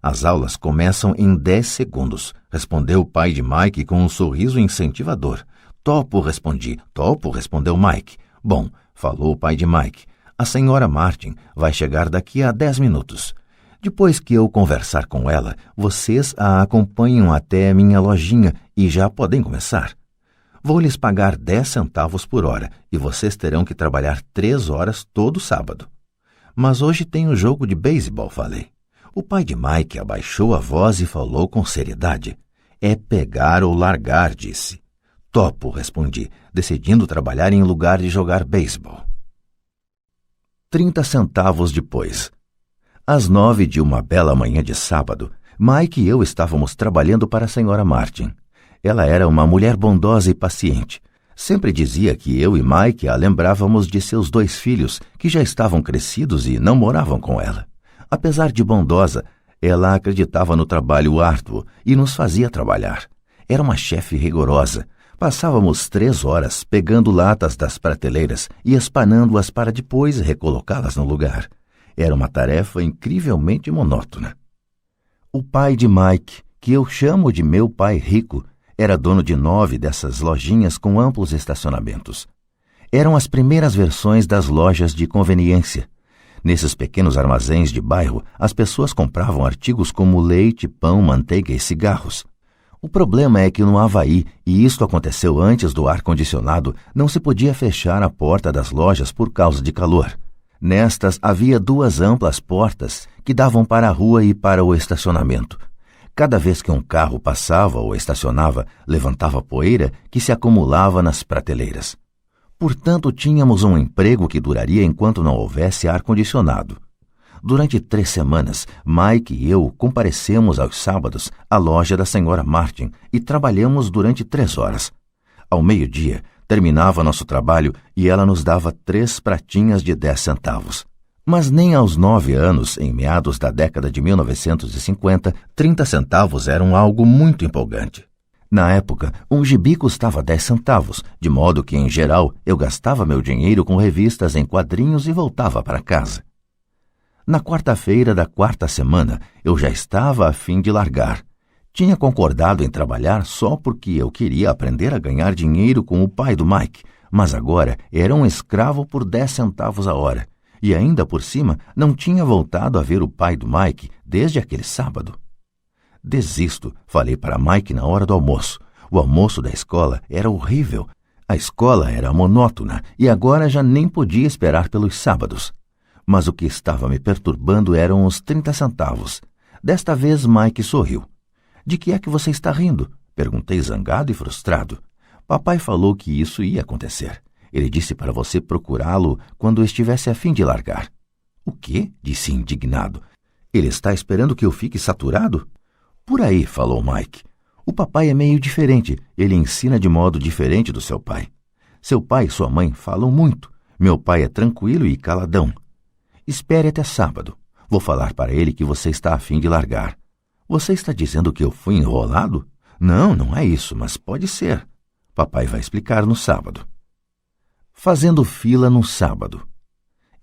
As aulas começam em 10 segundos, respondeu o pai de Mike com um sorriso incentivador. Topo, respondi. Topo, respondeu Mike. Bom, falou o pai de Mike. A senhora Martin vai chegar daqui a 10 minutos. Depois que eu conversar com ela, vocês a acompanham até minha lojinha e já podem começar. Vou lhes pagar 10 centavos por hora e vocês terão que trabalhar 3 horas todo sábado. Mas hoje tem um jogo de beisebol, falei. O pai de Mike abaixou a voz e falou com seriedade. É pegar ou largar, disse. Topo, respondi, decidindo trabalhar em lugar de jogar beisebol. 30 centavos depois. Às 9 de uma bela manhã de sábado, Mike e eu estávamos trabalhando para a senhora Martin. Ela era uma mulher bondosa e paciente. Sempre dizia que eu e Mike a lembrávamos de seus 2 filhos, que já estavam crescidos e não moravam com ela. Apesar de bondosa, ela acreditava no trabalho árduo e nos fazia trabalhar. Era uma chefe rigorosa. Passávamos 3 horas pegando latas das prateleiras e espanando-as para depois recolocá-las no lugar. Era uma tarefa incrivelmente monótona. O pai de Mike, que eu chamo de meu pai rico, era dono de 9 dessas lojinhas com amplos estacionamentos. Eram as primeiras versões das lojas de conveniência. Nesses pequenos armazéns de bairro, as pessoas compravam artigos como leite, pão, manteiga e cigarros. O problema é que no Havaí, e isto aconteceu antes do ar-condicionado, não se podia fechar a porta das lojas por causa de calor. Nestas havia 2 amplas portas que davam para a rua e para o estacionamento. Cada vez que um carro passava ou estacionava, levantava poeira que se acumulava nas prateleiras. Portanto, tínhamos um emprego que duraria enquanto não houvesse ar-condicionado. Durante 3 semanas, Mike e eu comparecemos aos sábados à loja da senhora Martin e trabalhamos durante 3 horas. Ao meio-dia, terminava nosso trabalho e ela nos dava 3 pratinhas de 10 centavos. Mas nem aos 9 anos, em meados da década de 1950, 30 centavos eram algo muito empolgante. Na época, um gibi custava 10 centavos, de modo que, em geral, eu gastava meu dinheiro com revistas em quadrinhos e voltava para casa. Na quarta-feira da 4ª semana, eu já estava a fim de largar. Tinha concordado em trabalhar só porque eu queria aprender a ganhar dinheiro com o pai do Mike, mas agora era um escravo por 10 centavos a hora. E ainda por cima, não tinha voltado a ver o pai do Mike desde aquele sábado. Desisto, falei para Mike na hora do almoço. O almoço da escola era horrível. A escola era monótona e agora já nem podia esperar pelos sábados. Mas o que estava me perturbando eram os 30 centavos. Desta vez Mike sorriu. De que é que você está rindo? Perguntei zangado e frustrado. Papai falou que isso ia acontecer. Ele disse para você procurá-lo quando estivesse a fim de largar. O quê? Disse indignado. Ele está esperando que eu fique saturado? Por aí, falou Mike. O papai é meio diferente, ele ensina de modo diferente do seu pai. Seu pai e sua mãe falam muito, meu pai é tranquilo e caladão. Espere até sábado, vou falar para ele que você está a fim de largar. Você está dizendo que eu fui enrolado? Não, não é isso, mas pode ser. Papai vai explicar no sábado. Fazendo fila no sábado.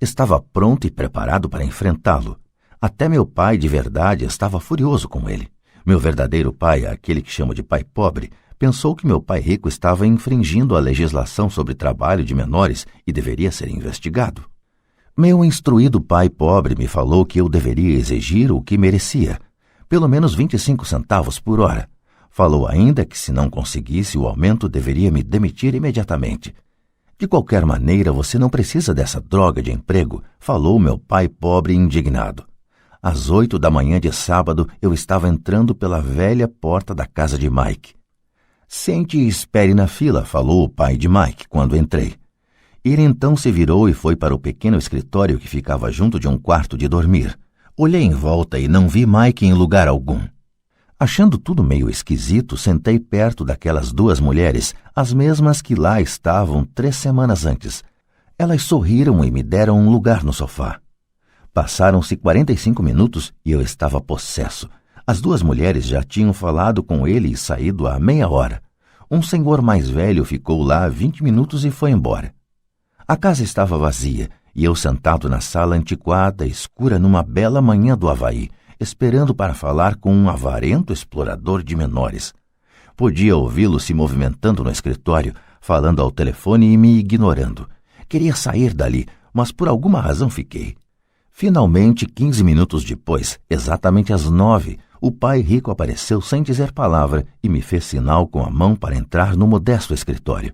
Estava pronto e preparado para enfrentá-lo. Até meu pai de verdade estava furioso com ele. Meu verdadeiro pai, aquele que chamo de pai pobre, pensou que meu pai rico estava infringindo a legislação sobre trabalho de menores e deveria ser investigado. Meu instruído pai pobre me falou que eu deveria exigir o que merecia, pelo menos 25 centavos por hora. Falou ainda que se não conseguisse o aumento deveria me demitir imediatamente. De qualquer maneira, você não precisa dessa droga de emprego, falou meu pai pobre indignado. Às 8 da manhã de sábado, eu estava entrando pela velha porta da casa de Mike. Sente e espere na fila, falou o pai de Mike quando entrei. Ele então se virou e foi para o pequeno escritório que ficava junto de um quarto de dormir. Olhei em volta e não vi Mike em lugar algum. Achando tudo meio esquisito, sentei perto daquelas duas mulheres, as mesmas que lá estavam 3 semanas antes. Elas sorriram e me deram um lugar no sofá. Passaram-se 45 minutos e eu estava possesso. As duas mulheres já tinham falado com ele e saído há meia hora. Um senhor mais velho ficou lá 20 minutos e foi embora. A casa estava vazia e eu sentado na sala antiquada, escura numa bela manhã do Havaí, esperando para falar com um avarento explorador de menores. Podia ouvi-lo se movimentando no escritório, falando ao telefone e me ignorando. Queria sair dali, mas por alguma razão fiquei. Finalmente, 15 minutos depois, exatamente às 9, o pai rico apareceu sem dizer palavra e me fez sinal com a mão para entrar no modesto escritório.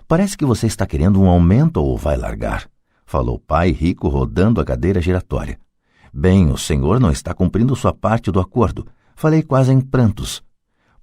Parece que você está querendo um aumento ou vai largar, falou o pai rico rodando a cadeira giratória. Bem, o senhor não está cumprindo sua parte do acordo. Falei quase em prantos.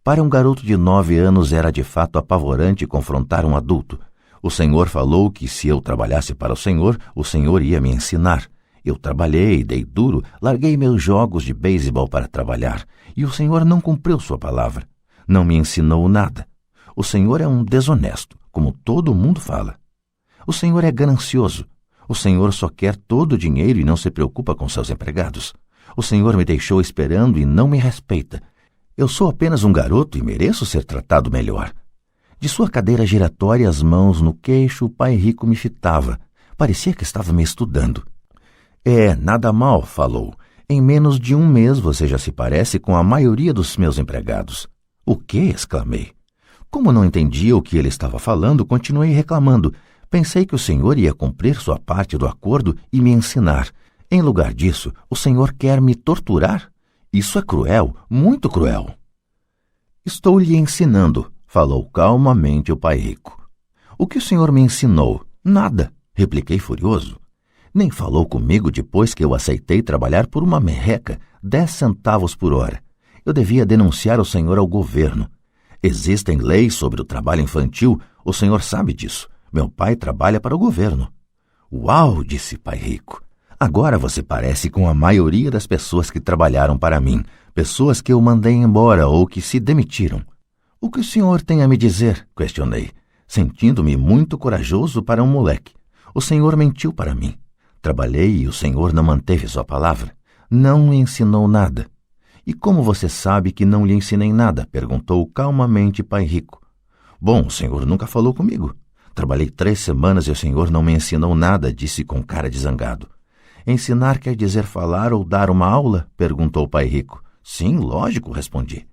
Para um garoto de 9 anos era de fato apavorante confrontar um adulto. O senhor falou que se eu trabalhasse para o senhor ia me ensinar. Eu trabalhei, dei duro, larguei meus jogos de beisebol para trabalhar, e o senhor não cumpriu sua palavra. Não me ensinou nada. O senhor é um desonesto, como todo mundo fala. O senhor é ganancioso. O senhor só quer todo o dinheiro e não se preocupa com seus empregados. O senhor me deixou esperando e não me respeita. Eu sou apenas um garoto e mereço ser tratado melhor. De sua cadeira giratória, as mãos no queixo, o pai rico me fitava. Parecia que estava me estudando. Nada mal, falou. Em menos de 1 mês você já se parece com a maioria dos meus empregados. O quê? Exclamei. Como não entendia o que ele estava falando, continuei reclamando. Pensei que o senhor ia cumprir sua parte do acordo e me ensinar. Em lugar disso, o senhor quer me torturar? Isso é cruel, muito cruel. Estou lhe ensinando, falou calmamente o pai rico. O que o senhor me ensinou? Nada, repliquei furioso. Nem falou comigo depois que eu aceitei trabalhar por uma merreca, 10 centavos por hora. Eu devia denunciar o senhor ao governo. Existem leis sobre o trabalho infantil, o senhor sabe disso. Meu pai trabalha para o governo. Uau, disse pai rico. Agora você parece com a maioria das pessoas que trabalharam para mim, pessoas que eu mandei embora ou que se demitiram. O que o senhor tem a me dizer? Questionei, sentindo-me muito corajoso para um moleque. O senhor mentiu para mim. Trabalhei e o senhor não manteve sua palavra. Não me ensinou nada. E como você sabe que não lhe ensinei nada? Perguntou calmamente pai rico. Bom, o senhor nunca falou comigo. Trabalhei 3 semanas e o senhor não me ensinou nada, disse com cara de zangado. Ensinar quer dizer falar ou dar uma aula? Perguntou o pai rico. Sim, lógico, respondi.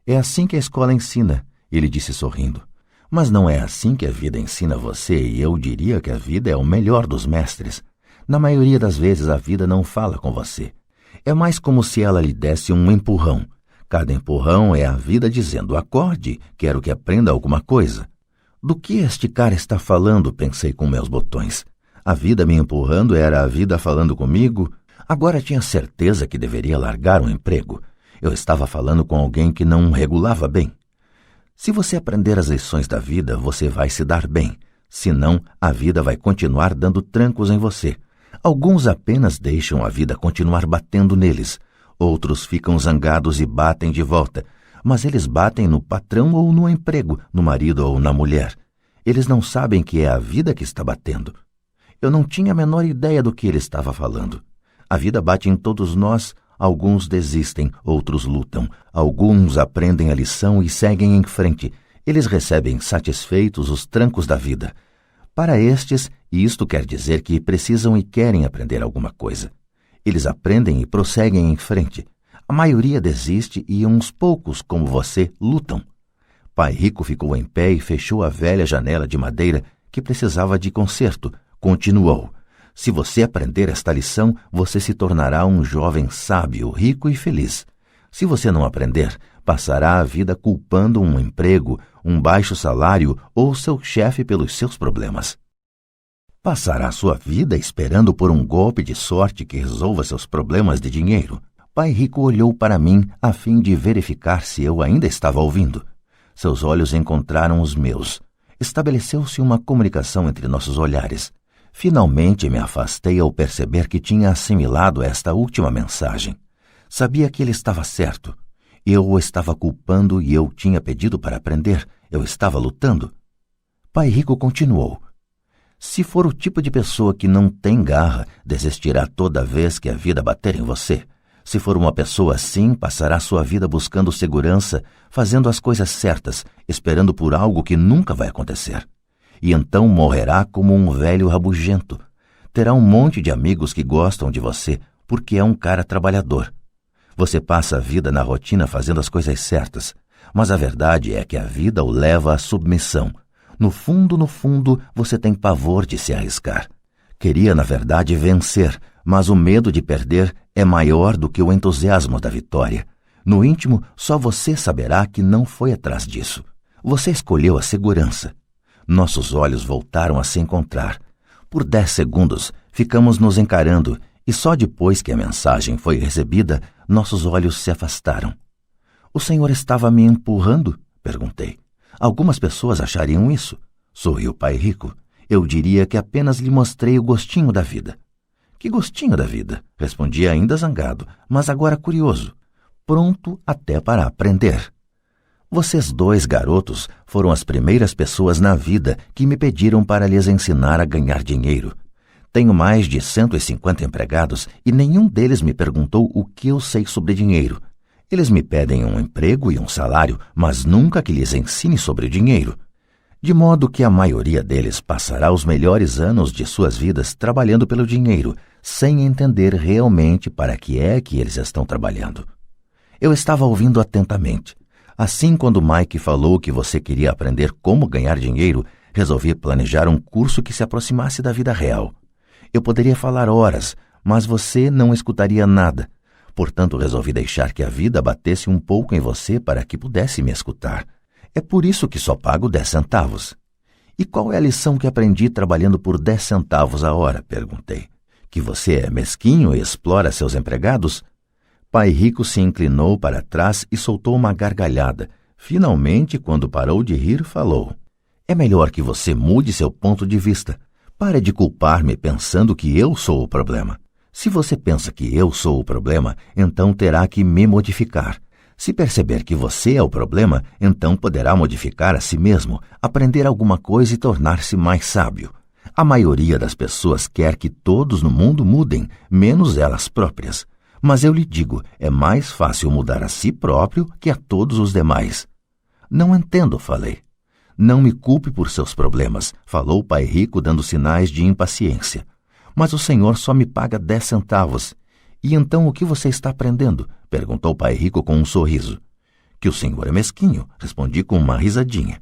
É assim que a escola ensina, ele disse sorrindo. Mas não é assim que a vida ensina você, e eu diria que a vida é o melhor dos mestres. Na maioria das vezes a vida não fala com você. É mais como se ela lhe desse um empurrão. Cada empurrão é a vida dizendo, acorde, quero que aprenda alguma coisa. Do que este cara está falando? Pensei com meus botões. A vida me empurrando era a vida falando comigo? Agora tinha certeza que deveria largar o emprego. Eu estava falando com alguém que não regulava bem. Se você aprender as lições da vida, você vai se dar bem. Senão, a vida vai continuar dando trancos em você. Alguns apenas deixam a vida continuar batendo neles. Outros ficam zangados e batem de volta. mas eles batem no patrão ou no emprego, no marido ou na mulher. Eles não sabem que é a vida que está batendo. Eu não tinha a menor ideia do que ele estava falando. A vida bate em todos nós. Alguns desistem, outros lutam. Alguns aprendem a lição e seguem em frente. Eles recebem satisfeitos os trancos da vida. Para estes, isto quer dizer que precisam e querem aprender alguma coisa. Eles aprendem e prosseguem em frente. A maioria desiste e uns poucos, como você, lutam. Pai Rico ficou em pé e fechou a velha janela de madeira que precisava de conserto. Continuou: se você aprender esta lição, você se tornará um jovem sábio, rico e feliz. Se você não aprender, passará a vida culpando um emprego, um baixo salário ou seu chefe pelos seus problemas. Passará sua vida esperando por um golpe de sorte que resolva seus problemas de dinheiro. Pai Rico olhou para mim a fim de verificar se eu ainda estava ouvindo. Seus olhos encontraram os meus. Estabeleceu-se uma comunicação entre nossos olhares. Finalmente me afastei ao perceber que tinha assimilado esta última mensagem. Sabia que ele estava certo. Eu o estava culpando e eu tinha pedido para aprender. Eu estava lutando. Pai Rico continuou: se for o tipo de pessoa que não tem garra, desistirá toda vez que a vida bater em você. Se for uma pessoa assim, passará sua vida buscando segurança, fazendo as coisas certas, esperando por algo que nunca vai acontecer. E então morrerá como um velho rabugento. Terá um monte de amigos que gostam de você, porque é um cara trabalhador. Você passa a vida na rotina fazendo as coisas certas, mas a verdade é que a vida o leva à submissão. No fundo, você tem pavor de se arriscar. Queria, na verdade, vencer, mas o medo de perder é maior do que o entusiasmo da vitória. No íntimo, só você saberá que não foi atrás disso. Você escolheu a segurança. Nossos olhos voltaram a se encontrar. Por 10 segundos, ficamos nos encarando e só depois que a mensagem foi recebida, nossos olhos se afastaram. O senhor estava me empurrando? Perguntei. Algumas pessoas achariam isso. Sorriu Pai Rico. Eu diria que apenas lhe mostrei o gostinho da vida. Que gostinho da vida? Respondi ainda zangado, mas agora curioso. Pronto até para aprender. Vocês 2 garotos foram as primeiras pessoas na vida que me pediram para lhes ensinar a ganhar dinheiro. Tenho mais de 150 empregados e nenhum deles me perguntou o que eu sei sobre dinheiro. Eles me pedem um emprego e um salário, mas nunca que lhes ensine sobre dinheiro. De modo que a maioria deles passará os melhores anos de suas vidas trabalhando pelo dinheiro, sem entender realmente para que é que eles estão trabalhando. Eu estava ouvindo atentamente. Assim, quando Mike falou que você queria aprender como ganhar dinheiro, resolvi planejar um curso que se aproximasse da vida real. Eu poderia falar horas, mas você não escutaria nada. Portanto, resolvi deixar que a vida batesse um pouco em você para que pudesse me escutar. É por isso que só pago 10 centavos. E qual é a lição que aprendi trabalhando por 10 centavos a hora? Perguntei. Que você é mesquinho e explora seus empregados? Pai Rico se inclinou para trás e soltou uma gargalhada. Finalmente, quando parou de rir, falou: é melhor que você mude seu ponto de vista. Pare de culpar-me pensando que eu sou o problema. Se você pensa que eu sou o problema, então terá que me modificar. Se perceber que você é o problema, então poderá modificar a si mesmo, aprender alguma coisa e tornar-se mais sábio. A maioria das pessoas quer que todos no mundo mudem, menos elas próprias. Mas eu lhe digo, é mais fácil mudar a si próprio que a todos os demais. Não entendo, falei. Não me culpe por seus problemas, falou Pai Rico dando sinais de impaciência. Mas o senhor só me paga 10 centavos. E então o que você está aprendendo? Perguntou Pai Rico com um sorriso. Que o senhor é mesquinho, respondi com uma risadinha.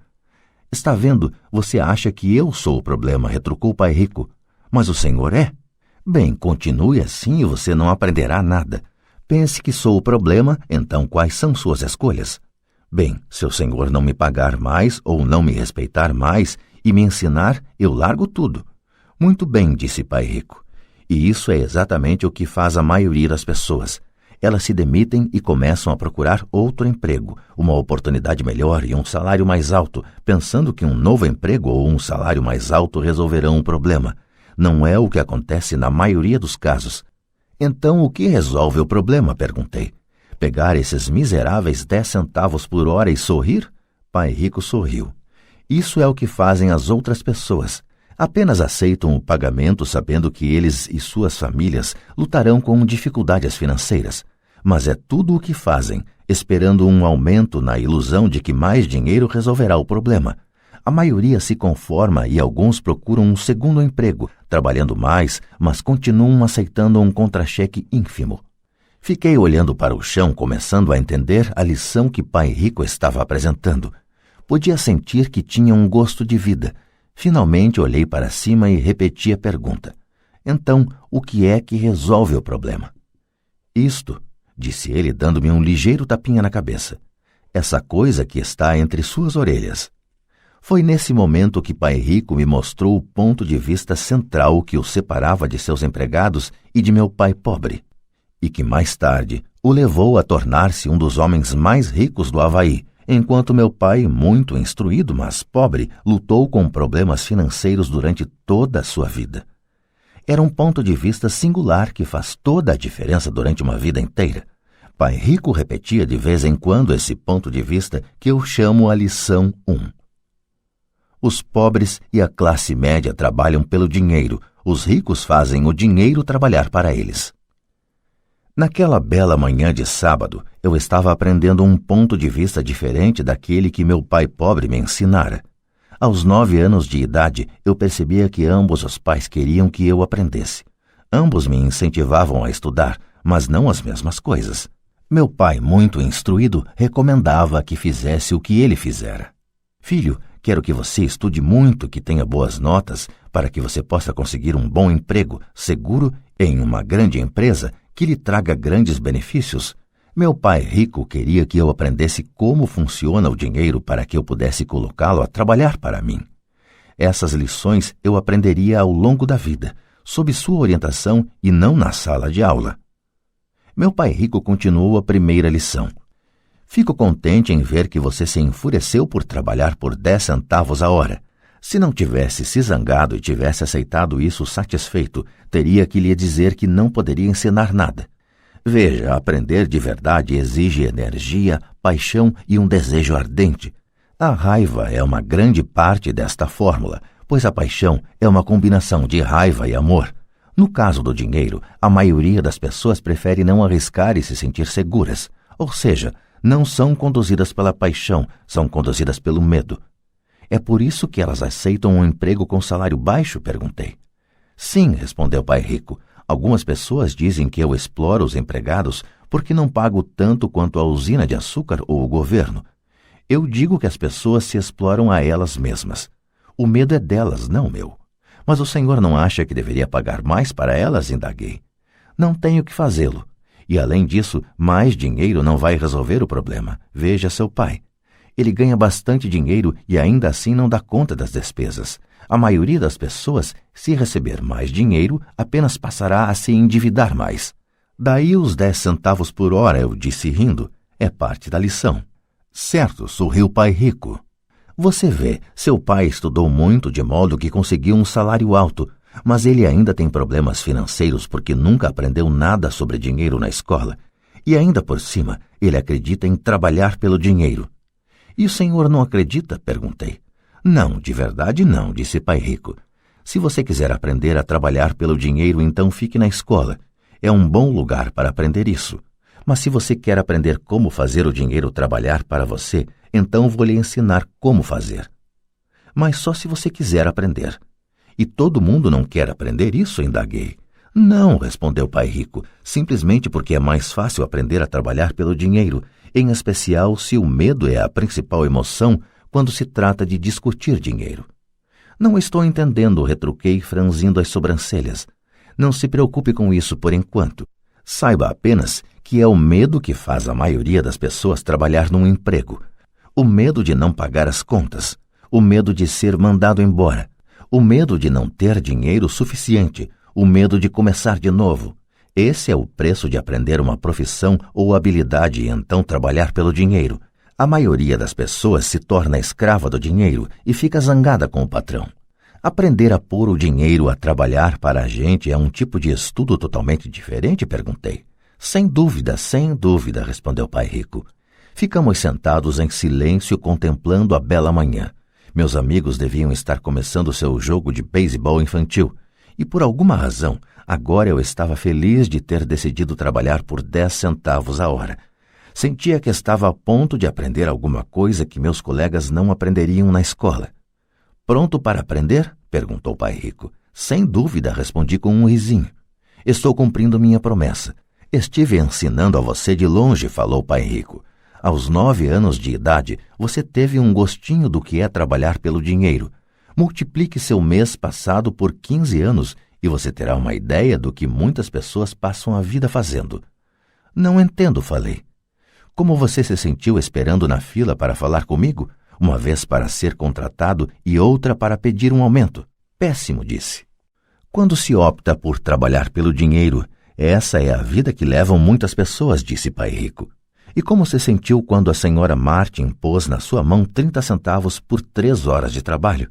Está vendo, você acha que eu sou o problema, retrucou Pai Rico. Mas o senhor é? Bem, continue assim e você não aprenderá nada. Pense que sou o problema, então quais são suas escolhas? Bem, se o senhor não me pagar mais ou não me respeitar mais e me ensinar, eu largo tudo. Muito bem, disse Pai Rico. E isso é exatamente o que faz a maioria das pessoas. Elas se demitem e começam a procurar outro emprego, uma oportunidade melhor e um salário mais alto, pensando que um novo emprego ou um salário mais alto resolverão o problema. Não é o que acontece na maioria dos casos. Então, o que resolve o problema? Perguntei. Pegar esses miseráveis 10 centavos por hora e sorrir? Pai Rico sorriu. Isso é o que fazem as outras pessoas. Apenas aceitam o pagamento sabendo que eles e suas famílias lutarão com dificuldades financeiras. Mas é tudo o que fazem, esperando um aumento na ilusão de que mais dinheiro resolverá o problema. A maioria se conforma e alguns procuram um segundo emprego, trabalhando mais, mas continuam aceitando um contra-cheque ínfimo. Fiquei olhando para o chão, começando a entender a lição que Pai Rico estava apresentando. Podia sentir que tinha um gosto de vida. Finalmente olhei para cima e repeti a pergunta. Então, o que é que resolve o problema? Isto, disse ele, dando-me um ligeiro tapinha na cabeça. Essa coisa que está entre suas orelhas. Foi nesse momento que Pai Rico me mostrou o ponto de vista central que o separava de seus empregados e de meu pai pobre, e que mais tarde o levou a tornar-se um dos homens mais ricos do Havaí, enquanto meu pai, muito instruído, mas pobre, lutou com problemas financeiros durante toda a sua vida. Era um ponto de vista singular que faz toda a diferença durante uma vida inteira. Pai Rico repetia de vez em quando esse ponto de vista que eu chamo a lição 1. Os pobres e a classe média trabalham pelo dinheiro, os ricos fazem o dinheiro trabalhar para eles. Naquela bela manhã de sábado, eu estava aprendendo um ponto de vista diferente daquele que meu pai pobre me ensinara. Aos 9 anos de idade, eu percebia que ambos os pais queriam que eu aprendesse. Ambos me incentivavam a estudar, mas não as mesmas coisas. Meu pai, muito instruído, recomendava que fizesse o que ele fizera. Filho, quero que você estude muito, que tenha boas notas, para que você possa conseguir um bom emprego, seguro, em uma grande empresa, que lhe traga grandes benefícios. Meu pai rico queria que eu aprendesse como funciona o dinheiro para que eu pudesse colocá-lo a trabalhar para mim. Essas lições eu aprenderia ao longo da vida, sob sua orientação e não na sala de aula. Meu pai rico continuou a primeira lição. Fico contente em ver que você se enfureceu por trabalhar por 10 centavos a hora. Se não tivesse se zangado e tivesse aceitado isso satisfeito, teria que lhe dizer que não poderia ensinar nada. Veja, aprender de verdade exige energia, paixão e um desejo ardente. A raiva é uma grande parte desta fórmula, pois a paixão é uma combinação de raiva e amor. No caso do dinheiro, a maioria das pessoas prefere não arriscar e se sentir seguras, ou seja, não são conduzidas pela paixão, são conduzidas pelo medo. É por isso que elas aceitam um emprego com salário baixo? Perguntei. Sim, respondeu Pai Rico. Algumas pessoas dizem que eu exploro os empregados porque não pago tanto quanto a usina de açúcar ou o governo. Eu digo que as pessoas se exploram a elas mesmas. O medo é delas, não meu. Mas o senhor não acha que deveria pagar mais para elas? Indaguei. Não tenho que fazê-lo. E, além disso, mais dinheiro não vai resolver o problema. Veja seu pai. Ele ganha bastante dinheiro e ainda assim não dá conta das despesas. A maioria das pessoas, se receber mais dinheiro, apenas passará a se endividar mais. Daí os 10 centavos por hora, eu disse rindo. É parte da lição. Certo, sorriu Pai Rico. Você vê, seu pai estudou muito de modo que conseguiu um salário alto, mas ele ainda tem problemas financeiros porque nunca aprendeu nada sobre dinheiro na escola. E ainda por cima, ele acredita em trabalhar pelo dinheiro. E o senhor não acredita? Perguntei. Não, de verdade não, disse Pai Rico. Se você quiser aprender a trabalhar pelo dinheiro, então fique na escola. É um bom lugar para aprender isso. Mas se você quer aprender como fazer o dinheiro trabalhar para você, então vou lhe ensinar como fazer. Mas só se você quiser aprender. E todo mundo não quer aprender isso? Indaguei. Não, respondeu Pai Rico, simplesmente porque é mais fácil aprender a trabalhar pelo dinheiro, em especial se o medo é a principal emoção quando se trata de discutir dinheiro. Não estou entendendo, retruquei, franzindo as sobrancelhas. Não se preocupe com isso por enquanto. Saiba apenas que é o medo que faz a maioria das pessoas trabalhar num emprego. O medo de não pagar as contas, o medo de ser mandado embora, o medo de não ter dinheiro suficiente, o medo de começar de novo. Esse é o preço de aprender uma profissão ou habilidade e então trabalhar pelo dinheiro. A maioria das pessoas se torna escrava do dinheiro e fica zangada com o patrão. Aprender a pôr o dinheiro a trabalhar para a gente é um tipo de estudo totalmente diferente? Perguntei. Sem dúvida, respondeu Pai Rico. Ficamos sentados em silêncio contemplando a bela manhã. Meus amigos deviam estar começando seu jogo de beisebol infantil, e por alguma razão, agora eu estava feliz de ter decidido trabalhar por 10 centavos a hora. Sentia que estava a ponto de aprender alguma coisa que meus colegas não aprenderiam na escola. Pronto para aprender? Perguntou Pai Rico. Sem dúvida, respondi com um risinho. Estou cumprindo minha promessa. Estive ensinando a você de longe, falou Pai Rico. Aos 9 anos de idade, você teve um gostinho do que é trabalhar pelo dinheiro. Multiplique seu mês passado por 15 anos e você terá uma ideia do que muitas pessoas passam a vida fazendo. Não entendo, falei. Como você se sentiu esperando na fila para falar comigo? Uma vez para ser contratado e outra para pedir um aumento. Péssimo, disse. Quando se opta por trabalhar pelo dinheiro, essa é a vida que levam muitas pessoas, disse Pai Rico. E como se sentiu quando a senhora Martin pôs na sua mão 30 centavos por 3 horas de trabalho?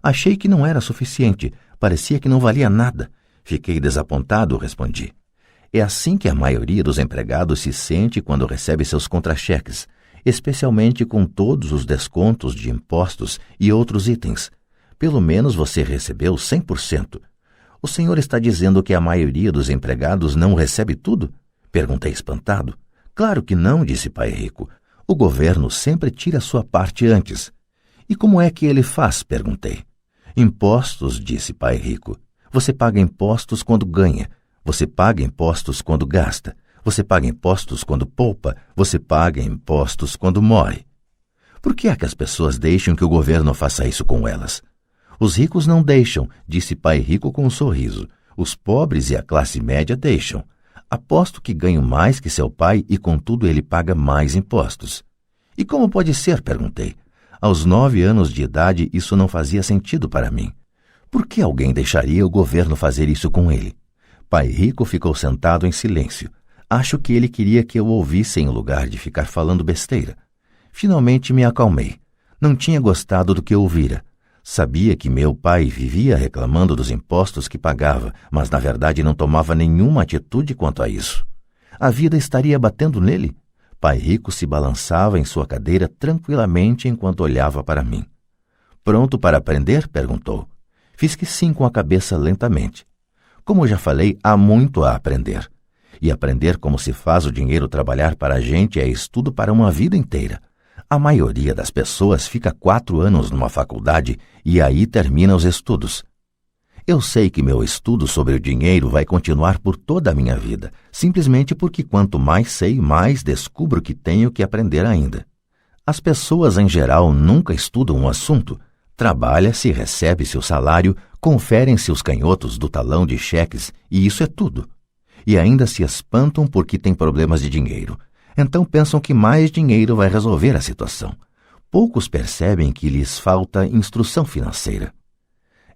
Achei que não era suficiente, parecia que não valia nada. Fiquei desapontado, respondi. É assim que a maioria dos empregados se sente quando recebe seus contra-cheques, especialmente com todos os descontos de impostos e outros itens. Pelo menos você recebeu 100%. O senhor está dizendo que a maioria dos empregados não recebe tudo? Perguntei espantado. Claro que não, disse Pai Rico. O governo sempre tira sua parte antes. E como é que ele faz? Perguntei. Impostos, disse Pai Rico. Você paga impostos quando ganha. Você paga impostos quando gasta. Você paga impostos quando poupa. Você paga impostos quando morre. Por que é que as pessoas deixam que o governo faça isso com elas? Os ricos não deixam, disse Pai Rico com um sorriso. Os pobres e a classe média deixam. Aposto que ganho mais que seu pai e, contudo, ele paga mais impostos. E como pode ser? Perguntei. Aos 9 anos de idade, isso não fazia sentido para mim. Por que alguém deixaria o governo fazer isso com ele? Pai Rico ficou sentado em silêncio. Acho que ele queria que eu ouvisse em lugar de ficar falando besteira. Finalmente me acalmei. Não tinha gostado do que ouvira. Sabia que meu pai vivia reclamando dos impostos que pagava, mas na verdade não tomava nenhuma atitude quanto a isso. A vida estaria batendo nele? Pai Rico se balançava em sua cadeira tranquilamente enquanto olhava para mim. Pronto para aprender? Perguntou. Fiz que sim com a cabeça lentamente. Como já falei, há muito a aprender. E aprender como se faz o dinheiro trabalhar para a gente é estudo para uma vida inteira. A maioria das pessoas fica 4 anos numa faculdade e aí termina os estudos. Eu sei que meu estudo sobre o dinheiro vai continuar por toda a minha vida, simplesmente porque quanto mais sei, mais descubro que tenho que aprender ainda. As pessoas em geral nunca estudam um assunto. Trabalha-se, recebe-se o salário, conferem-se os canhotos do talão de cheques e isso é tudo. E ainda se espantam porque têm problemas de dinheiro. Então pensam que mais dinheiro vai resolver a situação. Poucos percebem que lhes falta instrução financeira.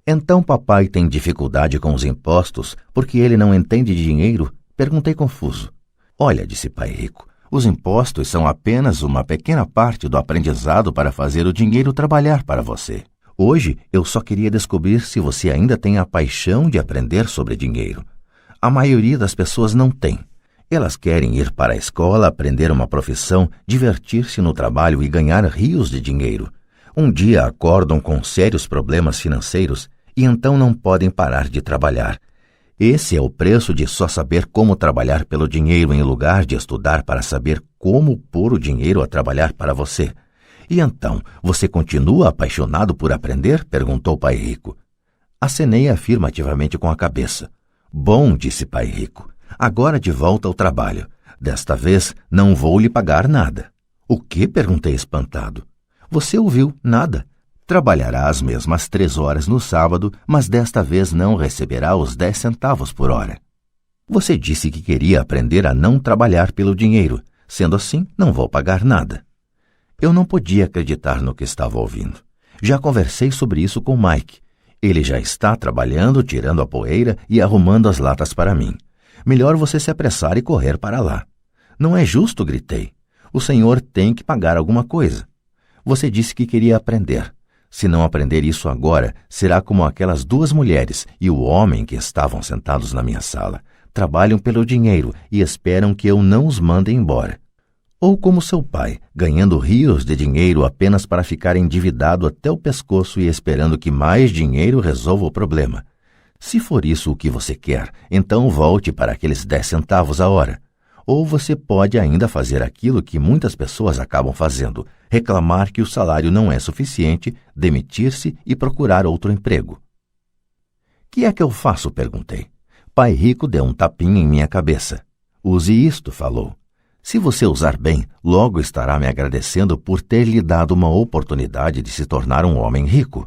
Então papai tem dificuldade com os impostos porque ele não entende de dinheiro? Perguntei confuso. Olha, disse Pai Rico, os impostos são apenas uma pequena parte do aprendizado para fazer o dinheiro trabalhar para você. Hoje eu só queria descobrir se você ainda tem a paixão de aprender sobre dinheiro. A maioria das pessoas não tem. Elas querem ir para a escola, aprender uma profissão, divertir-se no trabalho e ganhar rios de dinheiro. Um dia acordam com sérios problemas financeiros e então não podem parar de trabalhar. Esse é o preço de só saber como trabalhar pelo dinheiro em lugar de estudar para saber como pôr o dinheiro a trabalhar para você. E então, você continua apaixonado por aprender? Perguntou Pai Rico. Acenei afirmativamente com a cabeça. Bom, disse Pai Rico. Agora de volta ao trabalho. Desta vez não vou lhe pagar nada. O que? Perguntei espantado. Você ouviu, nada. Trabalhará as mesmas 3 horas no sábado, mas desta vez não receberá os 10 centavos por hora. Você disse que queria aprender a não trabalhar pelo dinheiro. Sendo assim, não vou pagar nada. Eu não podia acreditar no que estava ouvindo. Já conversei sobre isso com Mike. Ele já está trabalhando, tirando a poeira e arrumando as latas para mim. Melhor você se apressar e correr para lá. Não é justo, gritei. O senhor tem que pagar alguma coisa. Você disse que queria aprender. Se não aprender isso agora, será como aquelas 2 mulheres e o homem que estavam sentados na minha sala. trabalham pelo dinheiro e esperam que eu não os mande embora. Ou como seu pai, ganhando rios de dinheiro apenas para ficar endividado até o pescoço e esperando que mais dinheiro resolva o problema. Se for isso o que você quer, então volte para aqueles 10 centavos a hora. Ou você pode ainda fazer aquilo que muitas pessoas acabam fazendo, reclamar que o salário não é suficiente, demitir-se e procurar outro emprego. Que é que eu faço? Perguntei. Pai Rico deu um tapinha em minha cabeça. Use isto, falou. Se você usar bem, logo estará me agradecendo por ter lhe dado uma oportunidade de se tornar um homem rico.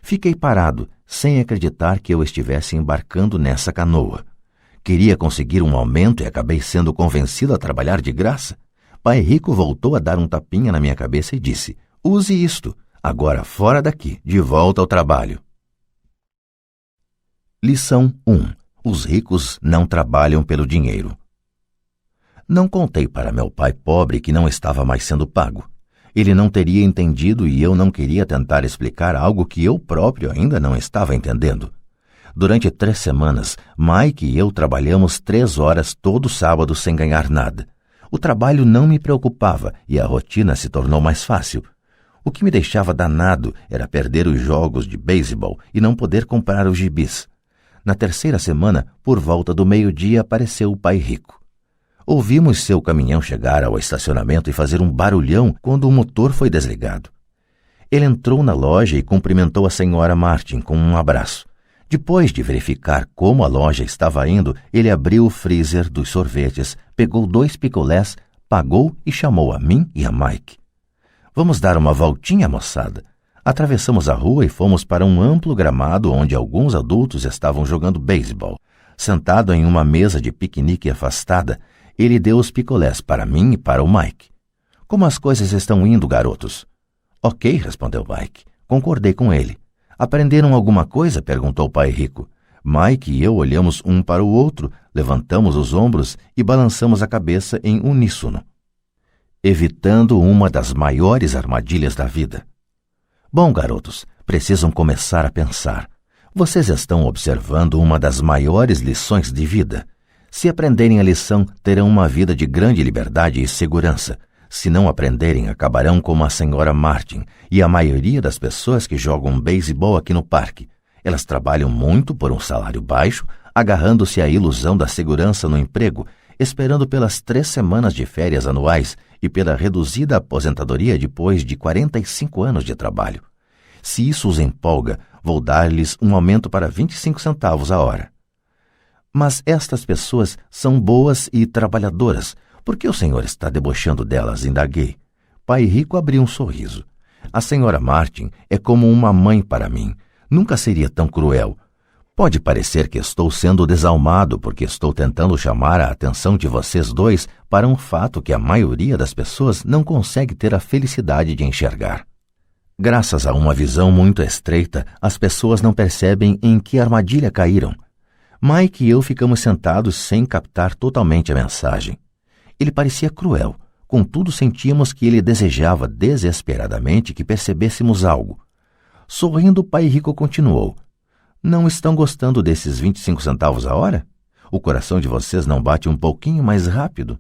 Fiquei parado, sem acreditar que eu estivesse embarcando nessa canoa. Queria conseguir um aumento e acabei sendo convencido a trabalhar de graça. Pai Rico voltou a dar um tapinha na minha cabeça e disse, use isto, agora fora daqui, de volta ao trabalho. Lição 1. Os ricos não trabalham pelo dinheiro. Não contei para meu pai pobre que não estava mais sendo pago. Ele não teria entendido e eu não queria tentar explicar algo que eu próprio ainda não estava entendendo. Durante 3 semanas, Mike e eu trabalhamos 3 horas todo sábado sem ganhar nada. O trabalho não me preocupava e a rotina se tornou mais fácil. O que me deixava danado era perder os jogos de beisebol e não poder comprar os gibis. Na 3ª semana, por volta do meio-dia, apareceu o Pai Rico. Ouvimos seu caminhão chegar ao estacionamento e fazer um barulhão quando o motor foi desligado. Ele entrou na loja e cumprimentou a senhora Martin com um abraço. Depois de verificar como a loja estava indo, ele abriu o freezer dos sorvetes, pegou 2 picolés, pagou e chamou a mim e a Mike. Vamos dar uma voltinha, moçada. Atravessamos a rua e fomos para um amplo gramado onde alguns adultos estavam jogando beisebol. Sentado em uma mesa de piquenique afastada, ele deu os picolés para mim e para o Mike. Como as coisas estão indo, garotos? Ok, respondeu Mike. Concordei com ele. Aprenderam alguma coisa? Perguntou o Pai Rico. Mike e eu olhamos um para o outro, levantamos os ombros e balançamos a cabeça em uníssono, evitando uma das maiores armadilhas da vida. Bom, garotos, precisam começar a pensar. Vocês estão observando uma das maiores lições de vida. Se aprenderem a lição, terão uma vida de grande liberdade e segurança. Se não aprenderem, acabarão como a senhora Martin e a maioria das pessoas que jogam beisebol aqui no parque. Elas trabalham muito por um salário baixo, agarrando-se à ilusão da segurança no emprego, esperando pelas 3 semanas de férias anuais e pela reduzida aposentadoria depois de 45 anos de trabalho. Se isso os empolga, vou dar-lhes um aumento para 25 centavos a hora. Mas estas pessoas são boas e trabalhadoras. Por que o senhor está debochando delas? Indaguei. Pai Rico abriu um sorriso. A senhora Martin é como uma mãe para mim. Nunca seria tão cruel. Pode parecer que estou sendo desalmado porque estou tentando chamar a atenção de vocês dois para um fato que a maioria das pessoas não consegue ter a felicidade de enxergar. Graças a uma visão muito estreita, as pessoas não percebem em que armadilha caíram. Mike e eu ficamos sentados sem captar totalmente a mensagem. Ele parecia cruel, contudo sentíamos que ele desejava desesperadamente que percebêssemos algo. Sorrindo, o Pai Rico continuou. Não estão gostando desses 25 centavos a hora? O coração de vocês não bate um pouquinho mais rápido?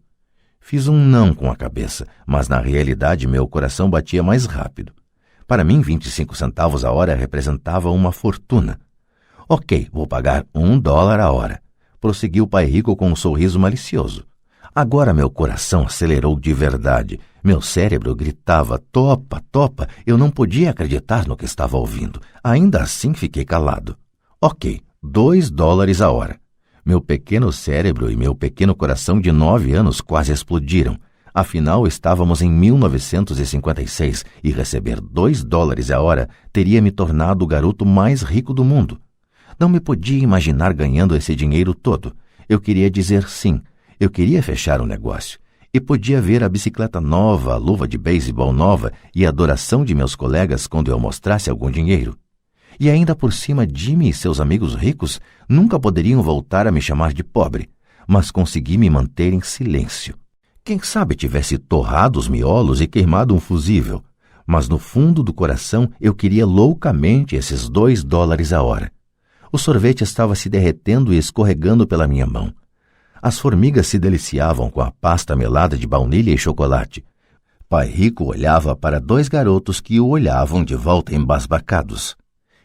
Fiz um não com a cabeça, mas na realidade meu coração batia mais rápido. Para mim, 25 centavos a hora representava uma fortuna. Ok, vou pagar $1 a hora. Prosseguiu o Pai Rico com um sorriso malicioso. Agora meu coração acelerou de verdade. Meu cérebro gritava, topa, topa. Eu não podia acreditar no que estava ouvindo. Ainda assim fiquei calado. Ok, $2 a hora. Meu pequeno cérebro e meu pequeno coração de 9 anos quase explodiram. Afinal, estávamos em 1956 e receber $2 a hora teria me tornado o garoto mais rico do mundo. Não me podia imaginar ganhando esse dinheiro todo. Eu queria dizer sim. Eu queria fechar um negócio. E podia ver a bicicleta nova, a luva de beisebol nova e a adoração de meus colegas quando eu mostrasse algum dinheiro. E ainda por cima, Jimmy e seus amigos ricos nunca poderiam voltar a me chamar de pobre, mas consegui me manter em silêncio. Quem sabe tivesse torrado os miolos e queimado um fusível, mas no fundo do coração eu queria loucamente esses $2 a hora. O sorvete estava se derretendo e escorregando pela minha mão. As formigas se deliciavam com a pasta melada de baunilha e chocolate. Pai Rico olhava para dois garotos que o olhavam de volta embasbacados.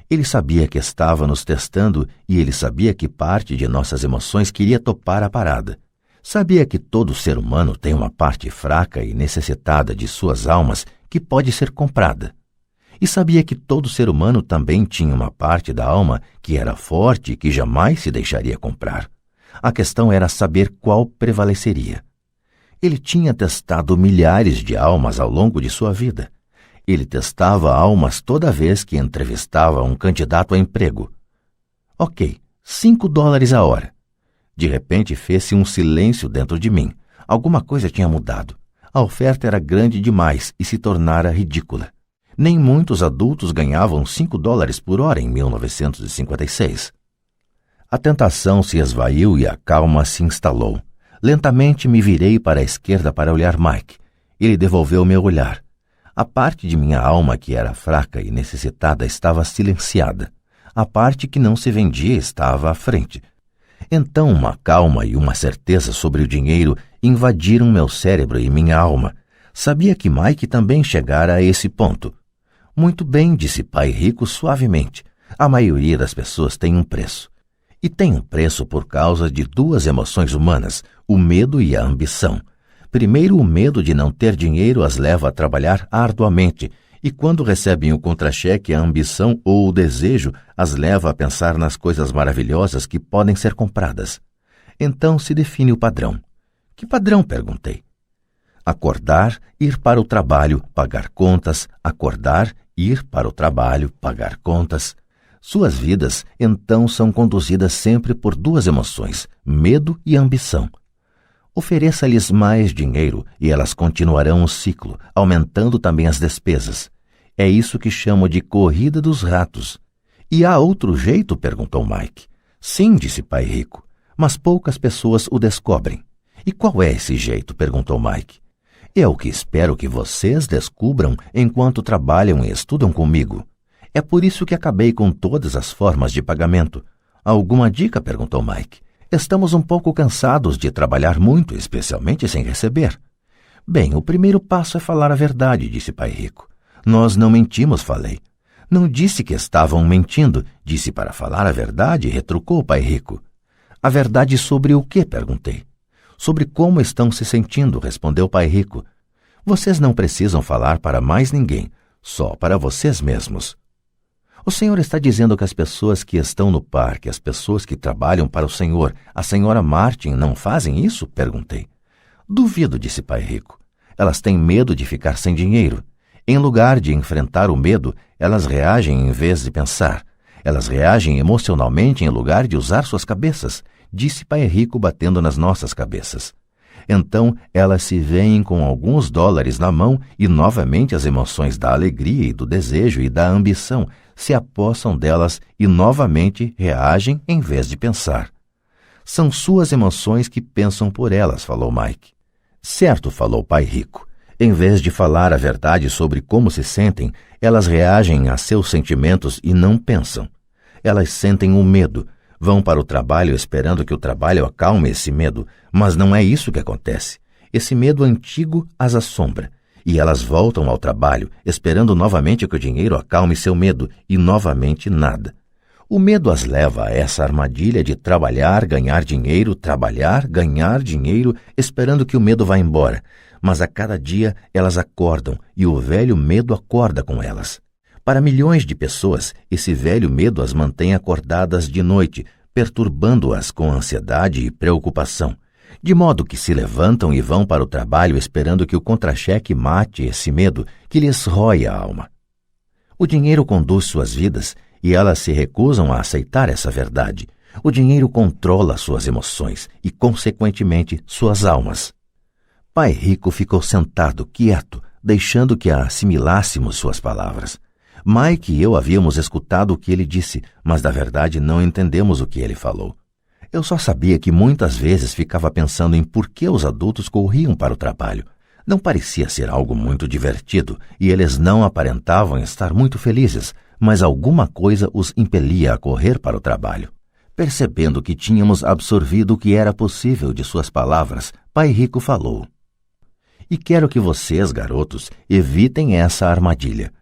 Ele sabia que estava nos testando e ele sabia que parte de nossas emoções queria topar a parada. Sabia que todo ser humano tem uma parte fraca e necessitada de suas almas que pode ser comprada. E sabia que todo ser humano também tinha uma parte da alma que era forte e que jamais se deixaria comprar. A questão era saber qual prevaleceria. Ele tinha testado milhares de almas ao longo de sua vida. Ele testava almas toda vez que entrevistava um candidato a emprego. Ok, $5 a hora. De repente fez-se um silêncio dentro de mim. Alguma coisa tinha mudado. A oferta era grande demais e se tornara ridícula. Nem muitos adultos ganhavam $5 por hora em 1956. A tentação se esvaiu e a calma se instalou. Lentamente me virei para a esquerda para olhar Mike. Ele devolveu meu olhar. A parte de minha alma que era fraca e necessitada estava silenciada. A parte que não se vendia estava à frente. Então uma calma e uma certeza sobre o dinheiro invadiram meu cérebro e minha alma. Sabia que Mike também chegara a esse ponto. Muito bem, disse Pai Rico suavemente. A maioria das pessoas tem um preço. E tem um preço por causa de duas emoções humanas, o medo e a ambição. Primeiro, o medo de não ter dinheiro as leva a trabalhar arduamente, e quando recebem o contra-cheque, a ambição ou o desejo as leva a pensar nas coisas maravilhosas que podem ser compradas. Então se define o padrão. Que padrão? Perguntei. Acordar, ir para o trabalho, pagar contas, acordar, ir para o trabalho, pagar contas. Suas vidas, então, são conduzidas sempre por duas emoções, medo e ambição. Ofereça-lhes mais dinheiro e elas continuarão o ciclo, aumentando também as despesas. É isso que chamo de corrida dos ratos. E há outro jeito? Perguntou Mike. Sim, disse Pai Rico, mas poucas pessoas o descobrem. E qual é esse jeito? Perguntou Mike. É o que espero que vocês descubram enquanto trabalham e estudam comigo. É por isso que acabei com todas as formas de pagamento. Alguma dica? Perguntou Mike. Estamos um pouco cansados de trabalhar muito, especialmente sem receber. Bem, o primeiro passo é falar a verdade, disse Pai Rico. Nós não mentimos, falei. Não disse que estavam mentindo, disse para falar a verdade, retrucou Pai Rico. A verdade sobre o quê? Perguntei. Sobre como estão se sentindo, respondeu Pai Rico. Vocês não precisam falar para mais ninguém, só para vocês mesmos. O senhor está dizendo que as pessoas que estão no parque, as pessoas que trabalham para o senhor, a senhora Martin, não fazem isso? Perguntei. Duvido, disse Pai Rico. Elas têm medo de ficar sem dinheiro. Em lugar de enfrentar o medo, elas reagem em vez de pensar. Elas reagem emocionalmente em lugar de usar suas cabeças, disse Pai Rico batendo nas nossas cabeças. Então elas se veem com alguns dólares na mão e novamente as emoções da alegria e do desejo e da ambição se apossam delas e novamente reagem em vez de pensar. São suas emoções que pensam por elas, falou Mike. Certo, falou Pai Rico. Em vez de falar a verdade sobre como se sentem, elas reagem a seus sentimentos e não pensam. Elas sentem o medo, vão para o trabalho esperando que o trabalho acalme esse medo, mas não é isso que acontece. Esse medo antigo as assombra, e elas voltam ao trabalho esperando novamente que o dinheiro acalme seu medo, e novamente nada. O medo as leva a essa armadilha de trabalhar, ganhar dinheiro, trabalhar, ganhar dinheiro, esperando que o medo vá embora. Mas a cada dia elas acordam e o velho medo acorda com elas. Para milhões de pessoas, esse velho medo as mantém acordadas de noite, perturbando-as com ansiedade e preocupação, de modo que se levantam e vão para o trabalho esperando que o contra-cheque mate esse medo que lhes rói a alma. O dinheiro conduz suas vidas e elas se recusam a aceitar essa verdade. O dinheiro controla suas emoções e, consequentemente, suas almas. Pai Rico ficou sentado, quieto, deixando que assimilássemos suas palavras. Mike e eu havíamos escutado o que ele disse, mas na verdade não entendemos o que ele falou. Eu só sabia que muitas vezes ficava pensando em por que os adultos corriam para o trabalho. Não parecia ser algo muito divertido e eles não aparentavam estar muito felizes, mas alguma coisa os impelia a correr para o trabalho. Percebendo que tínhamos absorvido o que era possível de suas palavras, Pai Rico falou: "E quero que vocês, garotos, evitem essa armadilha.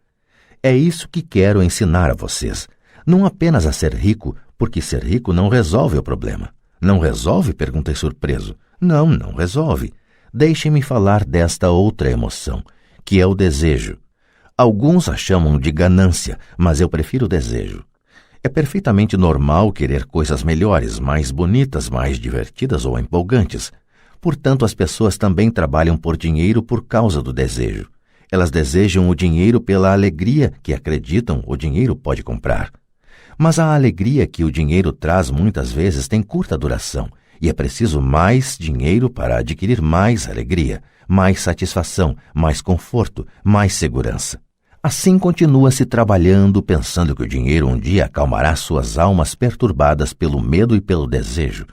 É isso que quero ensinar a vocês. Não apenas a ser rico, porque ser rico não resolve o problema." "Não resolve?" perguntei surpreso. Não resolve. Deixem-me falar desta outra emoção, que é o desejo. Alguns a chamam de ganância, mas eu prefiro desejo. É perfeitamente normal querer coisas melhores, mais bonitas, mais divertidas ou empolgantes. Portanto, as pessoas também trabalham por dinheiro por causa do desejo. Elas desejam o dinheiro pela alegria que acreditam o dinheiro pode comprar. Mas a alegria que o dinheiro traz muitas vezes tem curta duração, e é preciso mais dinheiro para adquirir mais alegria, mais satisfação, mais conforto, mais segurança. Assim continua-se trabalhando, pensando que o dinheiro um dia acalmará suas almas perturbadas pelo medo e pelo desejo.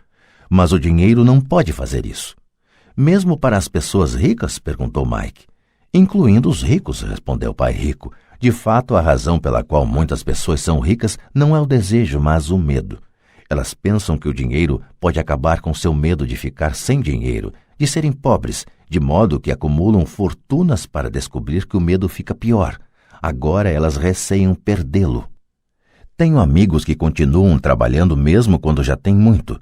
Mas o dinheiro não pode fazer isso. "Mesmo para as pessoas ricas?" perguntou Mike. "Incluindo os ricos", respondeu Pai Rico. "De fato, a razão pela qual muitas pessoas são ricas não é o desejo, mas o medo. Elas pensam que o dinheiro pode acabar com seu medo de ficar sem dinheiro, de serem pobres, de modo que acumulam fortunas para descobrir que o medo fica pior. Agora elas receiam perdê-lo. Tenho amigos que continuam trabalhando mesmo quando já têm muito.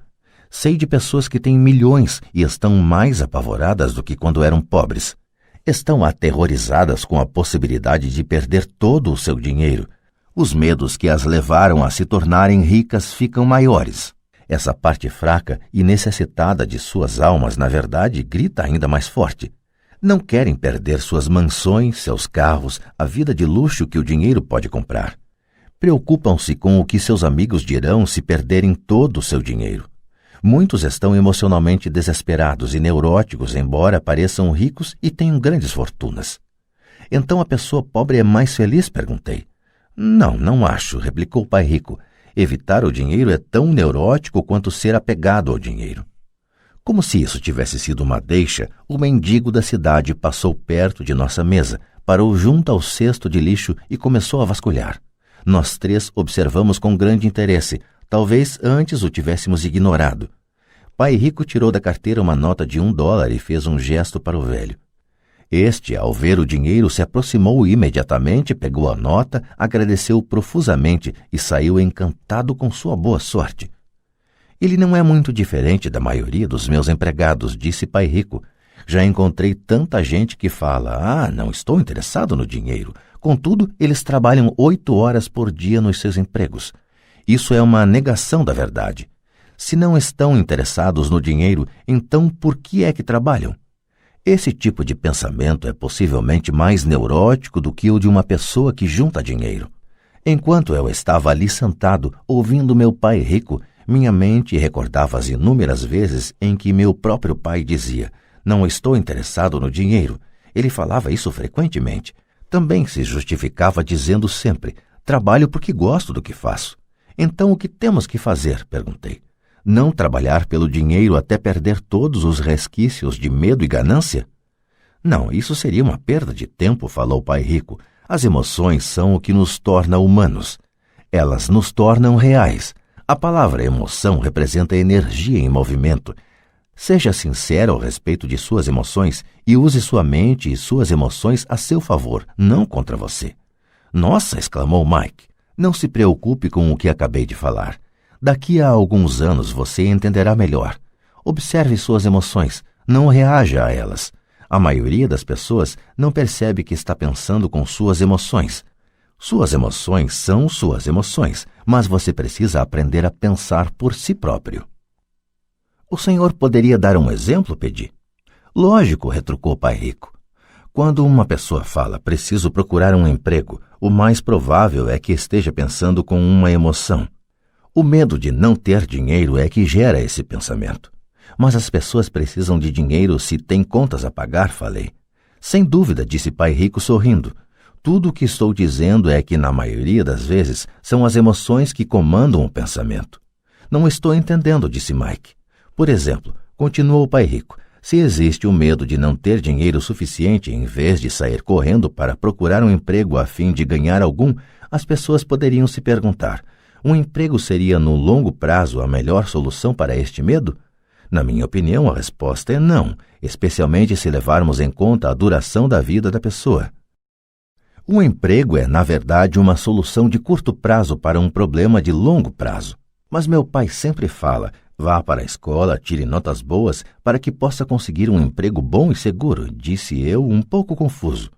Sei de pessoas que têm milhões e estão mais apavoradas do que quando eram pobres. Estão aterrorizadas com a possibilidade de perder todo o seu dinheiro. Os medos que as levaram a se tornarem ricas ficam maiores. Essa parte fraca e necessitada de suas almas, na verdade, grita ainda mais forte. Não querem perder suas mansões, seus carros, a vida de luxo que o dinheiro pode comprar. Preocupam-se com o que seus amigos dirão se perderem todo o seu dinheiro. Muitos estão emocionalmente desesperados e neuróticos, embora pareçam ricos e tenham grandes fortunas. "Então a pessoa pobre é mais feliz?" perguntei. Não acho", replicou o Pai Rico. "Evitar o dinheiro é tão neurótico quanto ser apegado ao dinheiro." Como se isso tivesse sido uma deixa, o mendigo da cidade passou perto de nossa mesa, parou junto ao cesto de lixo e começou a vasculhar. Nós três observamos com grande interesse. Talvez antes o tivéssemos ignorado. Pai Rico tirou da carteira uma nota de $1 e fez um gesto para o velho. Este, ao ver o dinheiro, se aproximou imediatamente, pegou a nota, agradeceu profusamente e saiu encantado com sua boa sorte. "Ele não é muito diferente da maioria dos meus empregados", disse Pai Rico. "Já encontrei tanta gente que fala: não estou interessado no dinheiro. Contudo, eles trabalham 8 horas por dia nos seus empregos. Isso é uma negação da verdade. Se não estão interessados no dinheiro, então por que é que trabalham?" Esse tipo de pensamento é possivelmente mais neurótico do que o de uma pessoa que junta dinheiro. Enquanto eu estava ali sentado, ouvindo meu pai rico, minha mente recordava as inúmeras vezes em que meu próprio pai dizia: "Não estou interessado no dinheiro." Ele falava isso frequentemente. Também se justificava dizendo sempre: "Trabalho porque gosto do que faço." "Então o que temos que fazer?" perguntei. "Não trabalhar pelo dinheiro até perder todos os resquícios de medo e ganância?" "Não, isso seria uma perda de tempo", falou o pai rico. "As emoções são o que nos torna humanos. Elas nos tornam reais. A palavra emoção representa energia em movimento. Seja sincero ao respeito de suas emoções e use sua mente e suas emoções a seu favor, não contra você." "Nossa!" exclamou Mike. "Não se preocupe com o que acabei de falar. Daqui a alguns anos você entenderá melhor. Observe suas emoções, não reaja a elas. A maioria das pessoas não percebe que está pensando com suas emoções. Suas emoções são suas emoções, mas você precisa aprender a pensar por si próprio." "O senhor poderia dar um exemplo?" pedi. "Lógico", retrucou o pai rico. "Quando uma pessoa fala, preciso procurar um emprego, o mais provável é que esteja pensando com uma emoção. O medo de não ter dinheiro é que gera esse pensamento. Mas as pessoas precisam de dinheiro se têm contas a pagar", falei. "Sem dúvida", disse pai rico sorrindo. "Tudo o que estou dizendo é que, na maioria das vezes, são as emoções que comandam o pensamento." "Não estou entendendo", disse Mike. "Por exemplo", continuou o pai rico, Se existe o medo de não ter dinheiro suficiente em vez de sair correndo para procurar um emprego a fim de ganhar algum, as pessoas poderiam se perguntar: um emprego seria no longo prazo a melhor solução para este medo? Na minha opinião, a resposta é não, especialmente se levarmos em conta a duração da vida da pessoa. Um emprego é, na verdade, uma solução de curto prazo para um problema de longo prazo. Mas meu pai sempre fala: vá para a escola, tire notas boas para que possa conseguir um emprego bom e seguro, disse eu, um pouco confuso.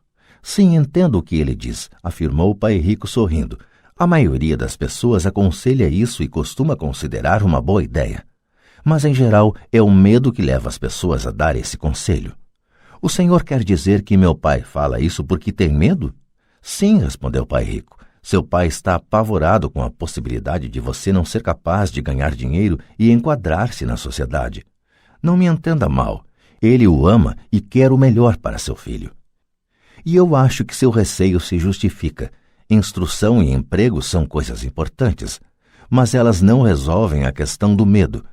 Sim, entendo o que ele diz, afirmou o pai rico sorrindo. A maioria das pessoas aconselha isso e costuma considerar uma boa ideia. Mas, em geral, é o medo que leva as pessoas a dar esse conselho. O senhor quer dizer que meu pai fala isso porque tem medo? Sim, respondeu o pai rico. Seu pai está apavorado com a possibilidade de você não ser capaz de ganhar dinheiro e enquadrar-se na sociedade. Não me entenda mal. Ele o ama e quer o melhor para seu filho. E eu acho que seu receio se justifica. Instrução e emprego são coisas importantes, mas elas não resolvem a questão do medo.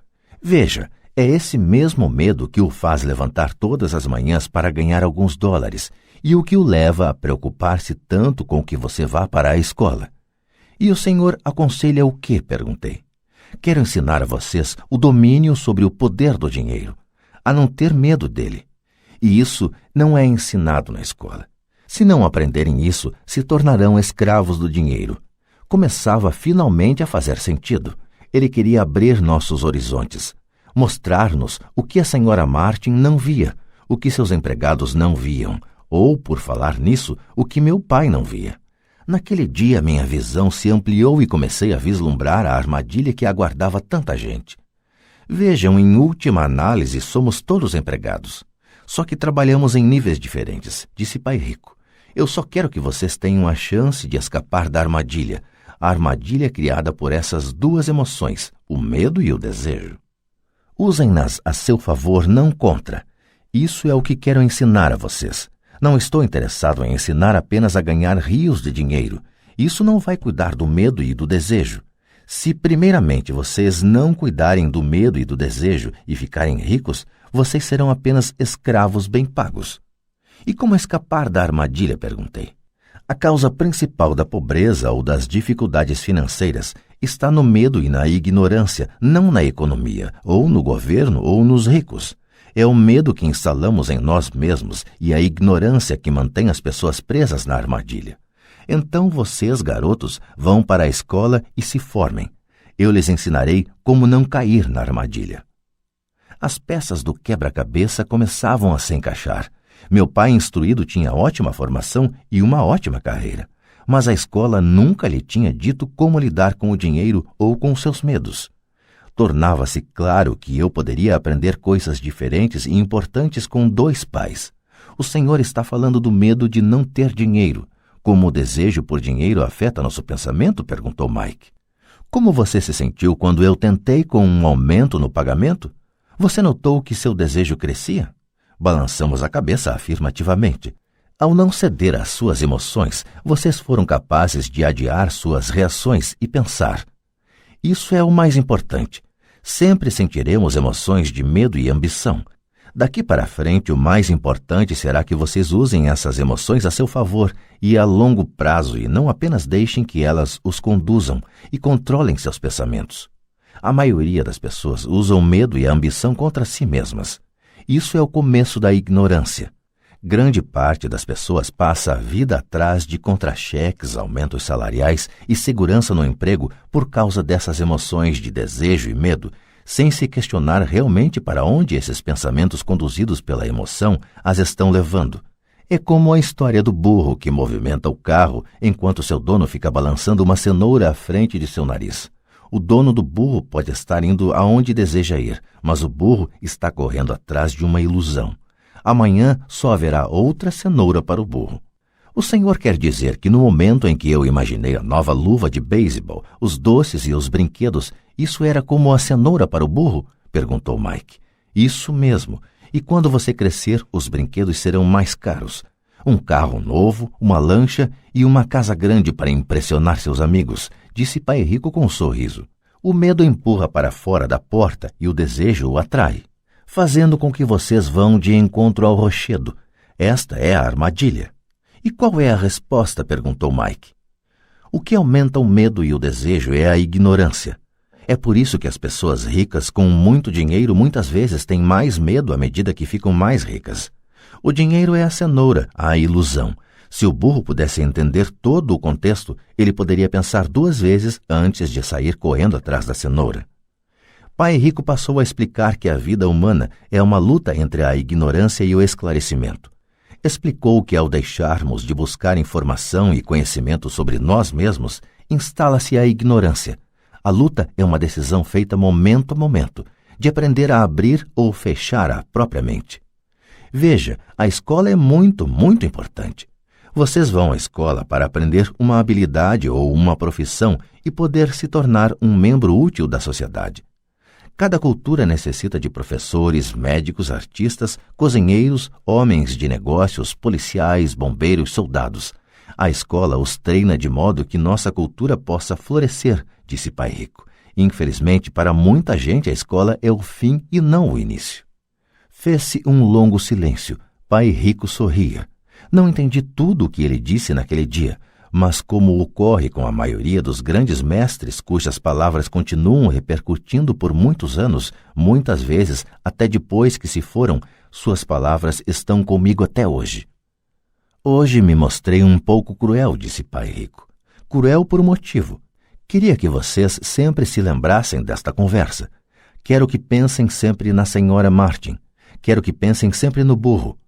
Veja, é esse mesmo medo que o faz levantar todas as manhãs para ganhar alguns dólares e o que o leva a preocupar-se tanto com que você vá para a escola. E o senhor aconselha o quê? Perguntei. Quero ensinar a vocês o domínio sobre o poder do dinheiro, a não ter medo dele. E isso não é ensinado na escola. Se não aprenderem isso, se tornarão escravos do dinheiro. Começava finalmente a fazer sentido. Ele queria abrir nossos horizontes, mostrar-nos o que a senhora Martin não via, o que seus empregados não viam, ou, por falar nisso, o que meu pai não via. Naquele dia minha visão se ampliou e comecei a vislumbrar a armadilha que aguardava tanta gente. Vejam, em última análise, somos todos empregados. Só que trabalhamos em níveis diferentes, disse pai rico. Eu só quero que vocês tenham a chance de escapar da armadilha, a armadilha criada por essas duas emoções, o medo e o desejo. Usem-nas a seu favor, não contra. Isso é o que quero ensinar a vocês. Não estou interessado em ensinar apenas a ganhar rios de dinheiro. Isso não vai cuidar do medo e do desejo. Se primeiramente vocês não cuidarem do medo e do desejo e ficarem ricos, vocês serão apenas escravos bem pagos. E como escapar da armadilha? Perguntei. A causa principal da pobreza ou das dificuldades financeiras está no medo e na ignorância, não na economia, ou no governo, ou nos ricos. É o medo que instalamos em nós mesmos e a ignorância que mantém as pessoas presas na armadilha. Então vocês, garotos, vão para a escola e se formem. Eu lhes ensinarei como não cair na armadilha. As peças do quebra-cabeça começavam a se encaixar. Meu pai instruído tinha ótima formação e uma ótima carreira, mas a escola nunca lhe tinha dito como lidar com o dinheiro ou com seus medos. Tornava-se claro que eu poderia aprender coisas diferentes e importantes com dois pais. O senhor está falando do medo de não ter dinheiro. Como o desejo por dinheiro afeta nosso pensamento? Perguntou Mike. Como você se sentiu quando eu tentei com um aumento no pagamento? Você notou que seu desejo crescia? Balançamos a cabeça afirmativamente. Ao não ceder às suas emoções, vocês foram capazes de adiar suas reações e pensar. Isso é o mais importante. Sempre sentiremos emoções de medo e ambição. Daqui para frente, o mais importante será que vocês usem essas emoções a seu favor e a longo prazo e não apenas deixem que elas os conduzam e controlem seus pensamentos. A maioria das pessoas usa o medo e a ambição contra si mesmas. Isso é o começo da ignorância. Grande parte das pessoas passa a vida atrás de contra-cheques, aumentos salariais e segurança no emprego por causa dessas emoções de desejo e medo, sem se questionar realmente para onde esses pensamentos conduzidos pela emoção as estão levando. É como a história do burro que movimenta o carro enquanto seu dono fica balançando uma cenoura à frente de seu nariz. O dono do burro pode estar indo aonde deseja ir, mas o burro está correndo atrás de uma ilusão. Amanhã só haverá outra cenoura para o burro. O senhor quer dizer que no momento em que eu imaginei a nova luva de beisebol, os doces e os brinquedos, isso era como a cenoura para o burro? Perguntou Mike. Isso mesmo. E quando você crescer, os brinquedos serão mais caros. Um carro novo, uma lancha e uma casa grande para impressionar seus amigos, disse pai rico com um sorriso. O medo empurra para fora da porta e o desejo o atrai. fazendo com que vocês vão de encontro ao rochedo. Esta é a armadilha. E qual é a resposta? Perguntou Mike. O que aumenta o medo e o desejo é a ignorância. É por isso que as pessoas ricas com muito dinheiro muitas vezes têm mais medo à medida que ficam mais ricas. O dinheiro é a cenoura, a ilusão. Se o burro pudesse entender todo o contexto, ele poderia pensar 2 vezes antes de sair correndo atrás da cenoura. Pai Rico passou a explicar que a vida humana é uma luta entre a ignorância e o esclarecimento. Explicou que ao deixarmos de buscar informação e conhecimento sobre nós mesmos, instala-se a ignorância. A luta é uma decisão feita momento a momento, de aprender a abrir ou fechar a própria mente. Veja, a escola é muito, muito importante. Vocês vão à escola para aprender uma habilidade ou uma profissão e poder se tornar um membro útil da sociedade. Cada cultura necessita de professores, médicos, artistas, cozinheiros, homens de negócios, policiais, bombeiros, soldados. A escola os treina de modo que nossa cultura possa florescer, disse Pai Rico. Infelizmente, para muita gente, a escola é o fim e não o início. Fez-se um longo silêncio. Pai Rico sorria. Não entendi tudo o que ele disse naquele dia, mas como ocorre com a maioria dos grandes mestres cujas palavras continuam repercutindo por muitos anos, muitas vezes, até depois que se foram, suas palavras estão comigo até hoje. Hoje me mostrei um pouco cruel, disse Pai Rico. Cruel por um motivo. Queria que vocês sempre se lembrassem desta conversa. Quero que pensem sempre na senhora Martin. Quero que pensem sempre no burro.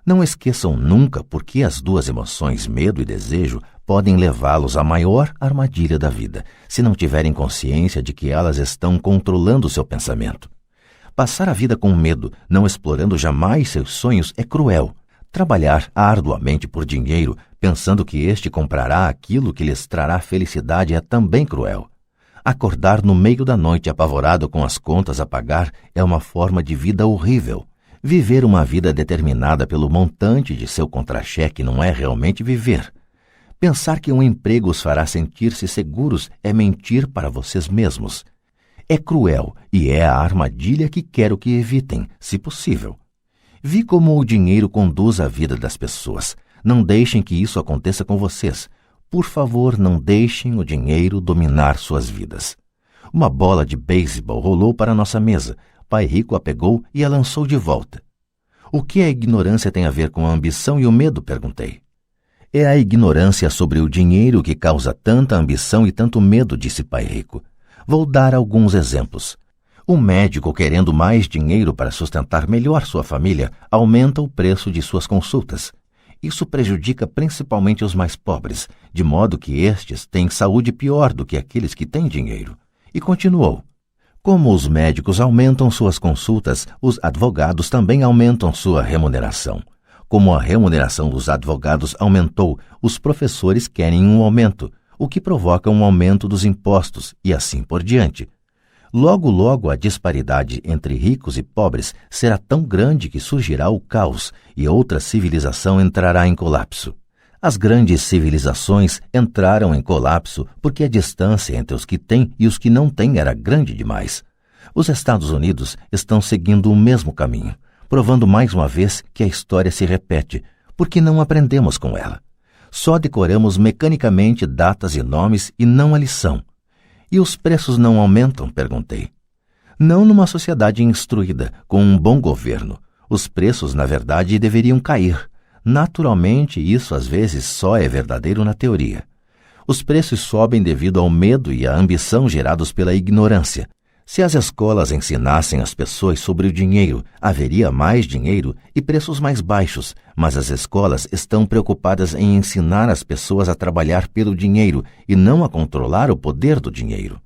Não esqueçam nunca porque as 2 emoções, medo e desejo, podem levá-los à maior armadilha da vida, se não tiverem consciência de que elas estão controlando seu pensamento. Passar a vida com medo, não explorando jamais seus sonhos, é cruel. Trabalhar arduamente por dinheiro, pensando que este comprará aquilo que lhes trará felicidade, é também cruel. Acordar no meio da noite apavorado com as contas a pagar é uma forma de vida horrível. Viver uma vida determinada pelo montante de seu contra-cheque não é realmente viver. Pensar que um emprego os fará sentir-se seguros é mentir para vocês mesmos. É cruel e é a armadilha que quero que evitem, se possível. Vi como o dinheiro conduz a vida das pessoas. Não deixem que isso aconteça com vocês. Por favor, não deixem o dinheiro dominar suas vidas. Uma bola de beisebol rolou para nossa mesa. Pai Rico a pegou e a lançou de volta. O que a ignorância tem a ver com a ambição e o medo? Perguntei. É a ignorância sobre o dinheiro que causa tanta ambição e tanto medo, disse Pai Rico. Vou dar alguns exemplos. Um médico querendo mais dinheiro para sustentar melhor sua família aumenta o preço de suas consultas. Isso prejudica principalmente os mais pobres, de modo que estes têm saúde pior do que aqueles que têm dinheiro. E continuou. Como os médicos aumentam suas consultas, os advogados também aumentam sua remuneração. Como a remuneração dos advogados aumentou, os professores querem um aumento, o que provoca um aumento dos impostos e assim por diante. Logo, logo, a disparidade entre ricos e pobres será tão grande que surgirá o caos e outra civilização entrará em colapso. As grandes civilizações entraram em colapso porque a distância entre os que têm e os que não têm era grande demais. Os Estados Unidos estão seguindo o mesmo caminho, provando mais uma vez que a história se repete, porque não aprendemos com ela. Só decoramos mecanicamente datas e nomes e não a lição. E os preços não aumentam? Perguntei. Não numa sociedade instruída, com um bom governo. Os preços, na verdade, deveriam cair. Naturalmente, isso às vezes só é verdadeiro na teoria. Os preços sobem devido ao medo e à ambição gerados pela ignorância. Se as escolas ensinassem as pessoas sobre o dinheiro, haveria mais dinheiro e preços mais baixos, mas as escolas estão preocupadas em ensinar as pessoas a trabalhar pelo dinheiro e não a controlar o poder do dinheiro.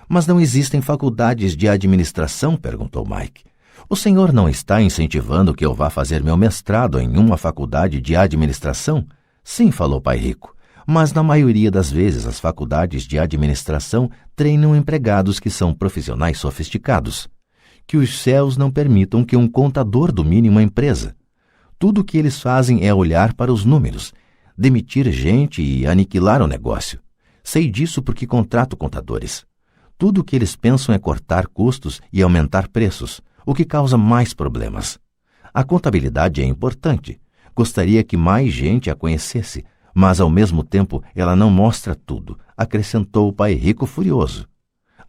Mas não existem faculdades de administração? Perguntou Mike. O senhor não está incentivando que eu vá fazer meu mestrado em uma faculdade de administração? Sim, falou Pai Rico. Mas na maioria das vezes as faculdades de administração treinam empregados que são profissionais sofisticados. Que os céus não permitam que um contador domine uma empresa. Tudo o que eles fazem é olhar para os números, demitir gente e aniquilar o negócio. Sei disso porque contrato contadores. Tudo o que eles pensam é cortar custos e aumentar preços. o que causa mais problemas. A contabilidade é importante. Gostaria que mais gente a conhecesse, mas ao mesmo tempo ela não mostra tudo, acrescentou o pai rico furioso.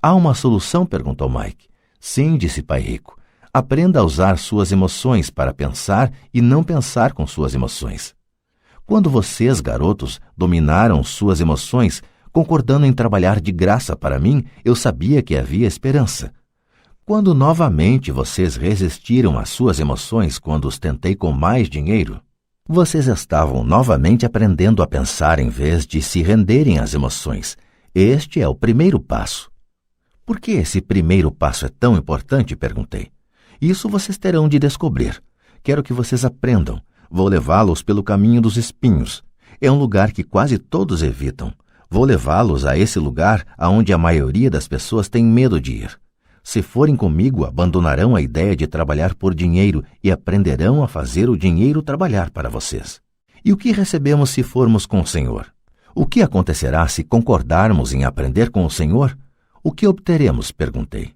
Há uma solução? Perguntou Mike. Sim, disse pai rico. Aprenda a usar suas emoções para pensar e não pensar com suas emoções. Quando vocês, garotos, dominaram suas emoções, concordando em trabalhar de graça para mim, eu sabia que havia esperança. Quando novamente vocês resistiram às suas emoções quando os tentei com mais dinheiro, vocês estavam novamente aprendendo a pensar em vez de se renderem às emoções. Este é o primeiro passo. Por que esse primeiro passo é tão importante? Perguntei. Isso vocês terão de descobrir. Quero que vocês aprendam. Vou levá-los pelo caminho dos espinhos. É um lugar que quase todos evitam. Vou levá-los a esse lugar aonde a maioria das pessoas tem medo de ir. Se forem comigo, abandonarão a ideia de trabalhar por dinheiro e aprenderão a fazer o dinheiro trabalhar para vocês. E o que recebemos se formos com o Senhor? O que acontecerá se concordarmos em aprender com o Senhor? O que obteremos? Perguntei.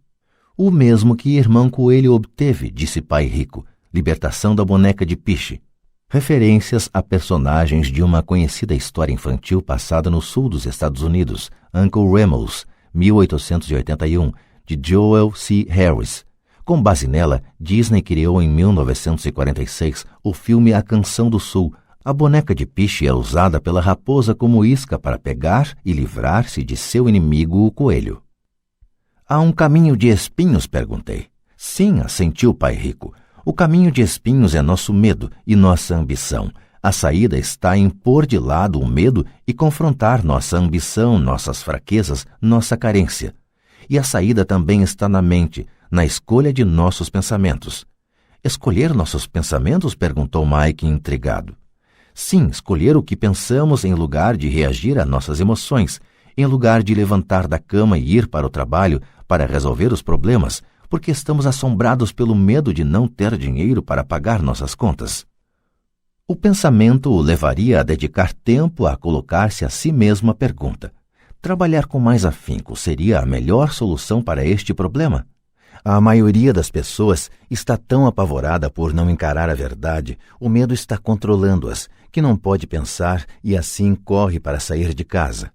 O mesmo que irmão Coelho obteve, disse pai rico, libertação da boneca de piche. Referências a personagens de uma conhecida história infantil passada no sul dos Estados Unidos, Uncle Remus, 1881, de Joel C. Harris. Com base nela, Disney criou em 1946 o filme A Canção do Sul. A boneca de piche é usada pela raposa como isca para pegar e livrar-se de seu inimigo, o coelho. Há um caminho de espinhos? Perguntei. Sim, assentiu pai rico. O caminho de espinhos é nosso medo e nossa ambição. A saída está em pôr de lado o medo e confrontar nossa ambição, nossas fraquezas, nossa carência. E a saída também está na mente, na escolha de nossos pensamentos. Escolher nossos pensamentos? Perguntou Mike intrigado. Sim, escolher o que pensamos em lugar de reagir a nossas emoções, em lugar de levantar da cama e ir para o trabalho para resolver os problemas, porque estamos assombrados pelo medo de não ter dinheiro para pagar nossas contas. O pensamento o levaria a dedicar tempo a colocar-se a si mesmo a pergunta: trabalhar com mais afinco seria a melhor solução para este problema? A maioria das pessoas está tão apavorada por não encarar a verdade, o medo está controlando-as, que não pode pensar e assim corre para sair de casa.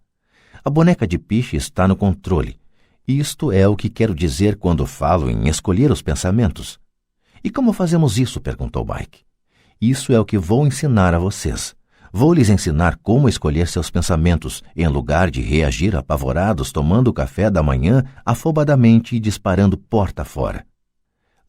A boneca de piche está no controle. Isto é o que quero dizer quando falo em escolher os pensamentos. E como fazemos isso? Perguntou Mike. Isso é o que vou ensinar a vocês. Vou lhes ensinar como escolher seus pensamentos, em lugar de reagir apavorados tomando o café da manhã afobadamente e disparando porta fora.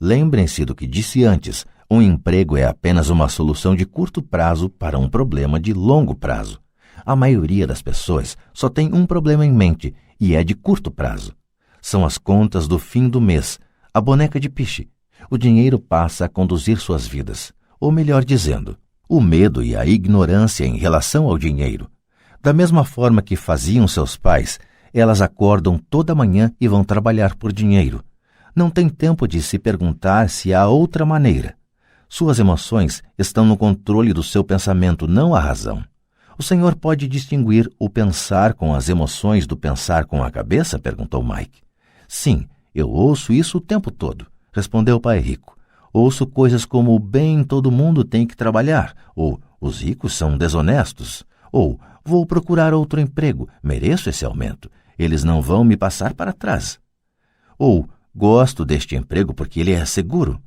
Lembrem-se do que disse antes, um emprego é apenas uma solução de curto prazo para um problema de longo prazo. A maioria das pessoas só tem um problema em mente e é de curto prazo. São as contas do fim do mês, a boneca de piche. O dinheiro passa a conduzir suas vidas, ou melhor dizendo, o medo e a ignorância em relação ao dinheiro. Da mesma forma que faziam seus pais, elas acordam toda manhã e vão trabalhar por dinheiro. Não tem tempo de se perguntar se há outra maneira. Suas emoções estão no controle do seu pensamento, não a razão. O Senhor pode distinguir o pensar com as emoções do pensar com a cabeça? Perguntou Mike. Sim, eu ouço isso o tempo todo, respondeu o pai rico. Ouço coisas como, bem, todo mundo tem que trabalhar, ou os ricos são desonestos, ou vou procurar outro emprego, mereço esse aumento, eles não vão me passar para trás. Ou gosto deste emprego porque ele é seguro.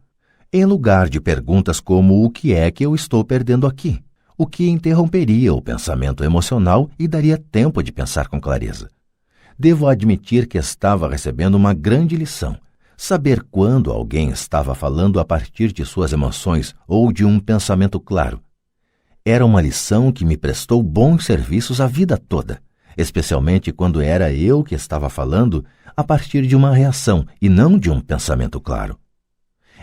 Em lugar de perguntas como o que é que eu estou perdendo aqui, o que interromperia o pensamento emocional e daria tempo de pensar com clareza. Devo admitir que estava recebendo uma grande lição. Saber quando alguém estava falando a partir de suas emoções ou de um pensamento claro. Era uma lição que me prestou bons serviços a vida toda, especialmente quando era eu que estava falando a partir de uma reação e não de um pensamento claro.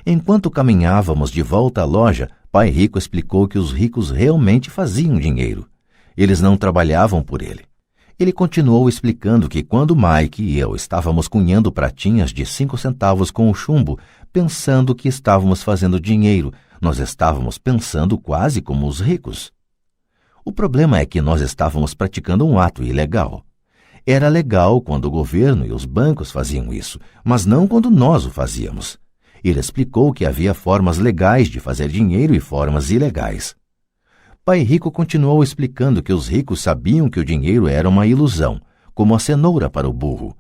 Enquanto caminhávamos de volta à loja, pai rico explicou que os ricos realmente faziam dinheiro. Eles não trabalhavam por ele. Ele continuou explicando que quando Mike e eu estávamos cunhando pratinhas de 5 centavos com o chumbo, pensando que estávamos fazendo dinheiro, nós estávamos pensando quase como os ricos. O problema é que nós estávamos praticando um ato ilegal. Era legal quando o governo e os bancos faziam isso, mas não quando nós o fazíamos. Ele explicou que havia formas legais de fazer dinheiro e formas ilegais. Pai Rico continuou explicando que os ricos sabiam que o dinheiro era uma ilusão, como a cenoura para o burro.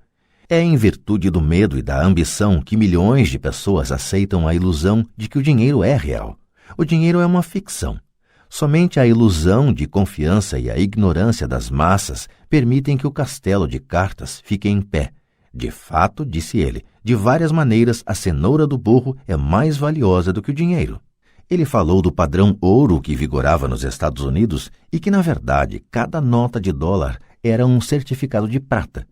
É em virtude do medo e da ambição que milhões de pessoas aceitam a ilusão de que o dinheiro é real. O dinheiro é uma ficção. Somente a ilusão de confiança e a ignorância das massas permitem que o castelo de cartas fique em pé. De fato, disse ele, de várias maneiras a cenoura do burro é mais valiosa do que o dinheiro. Ele falou do padrão ouro que vigorava nos Estados Unidos e que, na verdade, cada nota de dólar era um certificado de prata.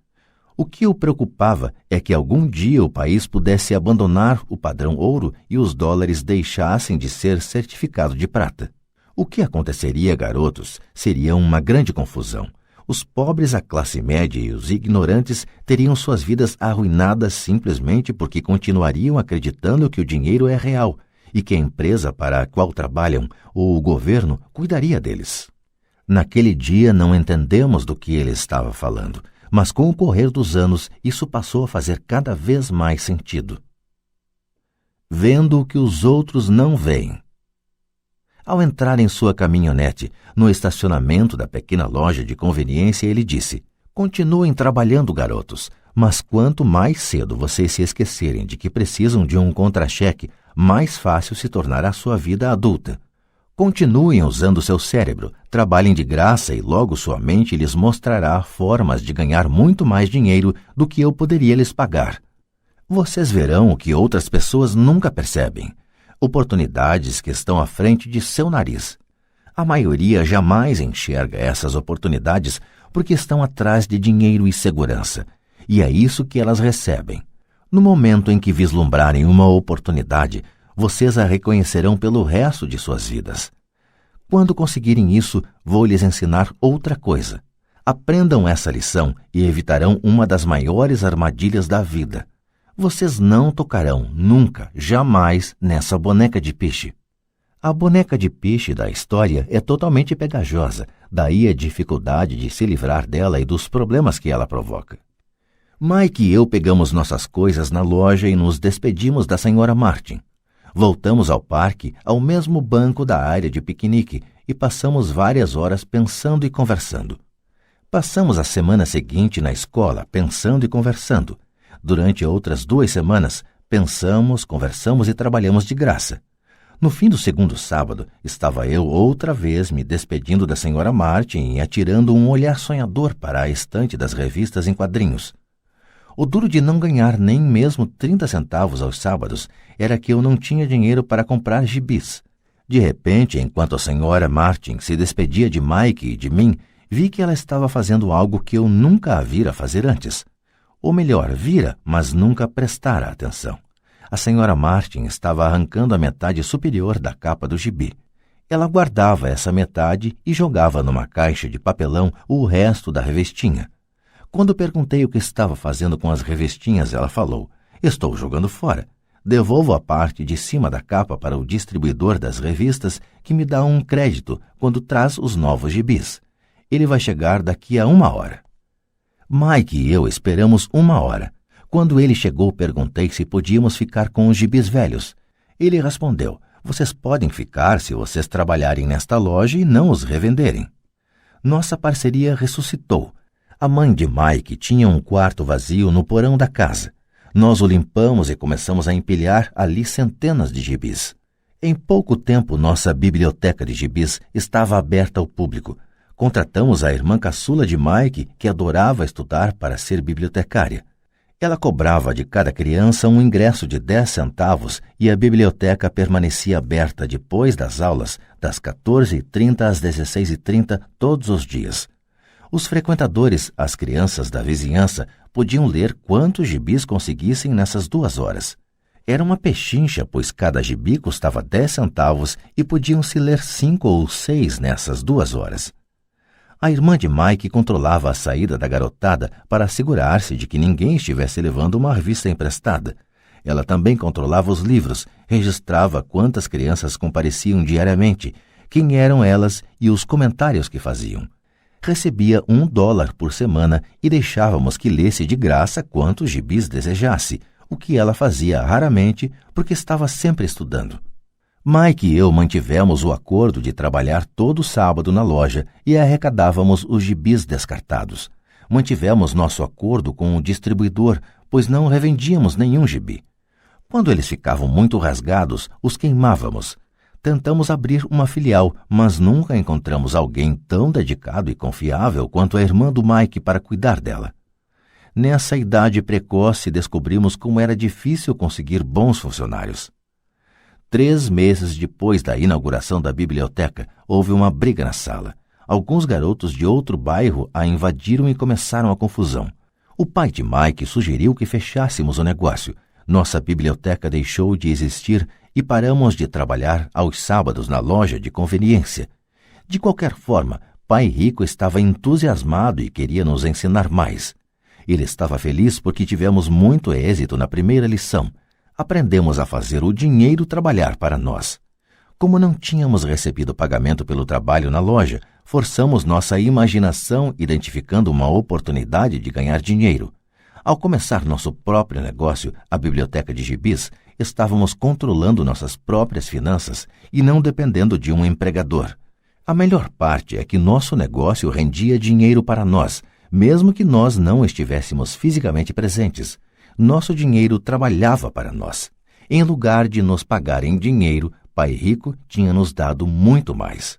O que o preocupava é que algum dia o país pudesse abandonar o padrão ouro e os dólares deixassem de ser certificado de prata. O que aconteceria, garotos, seria uma grande confusão. Os pobres, a classe média e os ignorantes teriam suas vidas arruinadas simplesmente porque continuariam acreditando que o dinheiro é real e que a empresa para a qual trabalham ou o governo cuidaria deles. Naquele dia não entendemos do que ele estava falando, mas com o correr dos anos isso passou a fazer cada vez mais sentido. Vendo o que os outros não veem. Ao entrar em sua caminhonete, no estacionamento da pequena loja de conveniência, ele disse: "Continuem trabalhando, garotos, mas quanto mais cedo vocês se esquecerem de que precisam de um contra-cheque, mais fácil se tornará a sua vida adulta. Continuem usando seu cérebro, trabalhem de graça e logo sua mente lhes mostrará formas de ganhar muito mais dinheiro do que eu poderia lhes pagar. Vocês verão o que outras pessoas nunca percebem. Oportunidades que estão à frente de seu nariz. A maioria jamais enxerga essas oportunidades porque estão atrás de dinheiro e segurança, e é isso que elas recebem. No momento em que vislumbrarem uma oportunidade, vocês a reconhecerão pelo resto de suas vidas. Quando conseguirem isso, vou lhes ensinar outra coisa. Aprendam essa lição e evitarão uma das maiores armadilhas da vida. Vocês não tocarão, nunca, jamais, nessa boneca de peixe. A boneca de peixe da história é totalmente pegajosa, daí a dificuldade de se livrar dela e dos problemas que ela provoca. Mike e eu pegamos nossas coisas na loja e nos despedimos da senhora Martin. Voltamos ao parque, ao mesmo banco da área de piquenique, e passamos várias horas pensando e conversando. Passamos a semana seguinte na escola, pensando e conversando. Durante outras 2 semanas, pensamos, conversamos e trabalhamos de graça. No fim do segundo sábado, estava eu outra vez me despedindo da senhora Martin e atirando um olhar sonhador para a estante das revistas em quadrinhos. O duro de não ganhar nem mesmo 30 centavos aos sábados era que eu não tinha dinheiro para comprar gibis. De repente, enquanto a senhora Martin se despedia de Mike e de mim, vi que ela estava fazendo algo que eu nunca a vira fazer antes. Ou melhor, vira, mas nunca prestara atenção. A senhora Martin estava arrancando a metade superior da capa do gibi. Ela guardava essa metade e jogava numa caixa de papelão o resto da revistinha. Quando perguntei o que estava fazendo com as revistinhas, ela falou: "Estou jogando fora. Devolvo a parte de cima da capa para o distribuidor das revistas, que me dá um crédito quando traz os novos gibis. Ele vai chegar daqui a 1 hora. Mike e eu esperamos 1 hora. Quando ele chegou, perguntei se podíamos ficar com os gibis velhos. Ele respondeu: "Vocês podem ficar se vocês trabalharem nesta loja e não os revenderem." Nossa parceria ressuscitou. A mãe de Mike tinha um quarto vazio no porão da casa. Nós o limpamos e começamos a empilhar ali centenas de gibis. Em pouco tempo, nossa biblioteca de gibis estava aberta ao público. Contratamos a irmã caçula de Mike, que adorava estudar para ser bibliotecária. Ela cobrava de cada criança um ingresso de 10 centavos e a biblioteca permanecia aberta depois das aulas, das 14h30 às 16h30, todos os dias. Os frequentadores, as crianças da vizinhança, podiam ler quantos gibis conseguissem nessas 2 horas. Era uma pechincha, pois cada gibi custava 10 centavos e podiam-se ler 5 ou 6 nessas 2 horas. A irmã de Mike controlava a saída da garotada para assegurar-se de que ninguém estivesse levando uma revista emprestada. Ela também controlava os livros, registrava quantas crianças compareciam diariamente, quem eram elas e os comentários que faziam. Recebia $1 por semana e deixávamos que lesse de graça quantos gibis desejasse, o que ela fazia raramente porque estava sempre estudando. Mike e eu mantivemos o acordo de trabalhar todo sábado na loja e arrecadávamos os gibis descartados. Mantivemos nosso acordo com o distribuidor, pois não revendíamos nenhum gibi. Quando eles ficavam muito rasgados, os queimávamos. Tentamos abrir uma filial, mas nunca encontramos alguém tão dedicado e confiável quanto a irmã do Mike para cuidar dela. Nessa idade precoce, descobrimos como era difícil conseguir bons funcionários. 3 meses depois da inauguração da biblioteca, houve uma briga na sala. Alguns garotos de outro bairro a invadiram e começaram a confusão. O pai de Mike sugeriu que fechássemos o negócio. Nossa biblioteca deixou de existir e paramos de trabalhar aos sábados na loja de conveniência. De qualquer forma, Pai Rico estava entusiasmado e queria nos ensinar mais. Ele estava feliz porque tivemos muito êxito na primeira lição. Aprendemos a fazer o dinheiro trabalhar para nós. Como não tínhamos recebido pagamento pelo trabalho na loja, forçamos nossa imaginação identificando uma oportunidade de ganhar dinheiro. Ao começar nosso próprio negócio, a biblioteca de gibis, estávamos controlando nossas próprias finanças e não dependendo de um empregador. A melhor parte é que nosso negócio rendia dinheiro para nós, mesmo que nós não estivéssemos fisicamente presentes. Nosso dinheiro trabalhava para nós. Em lugar de nos pagar em dinheiro, Pai Rico tinha nos dado muito mais.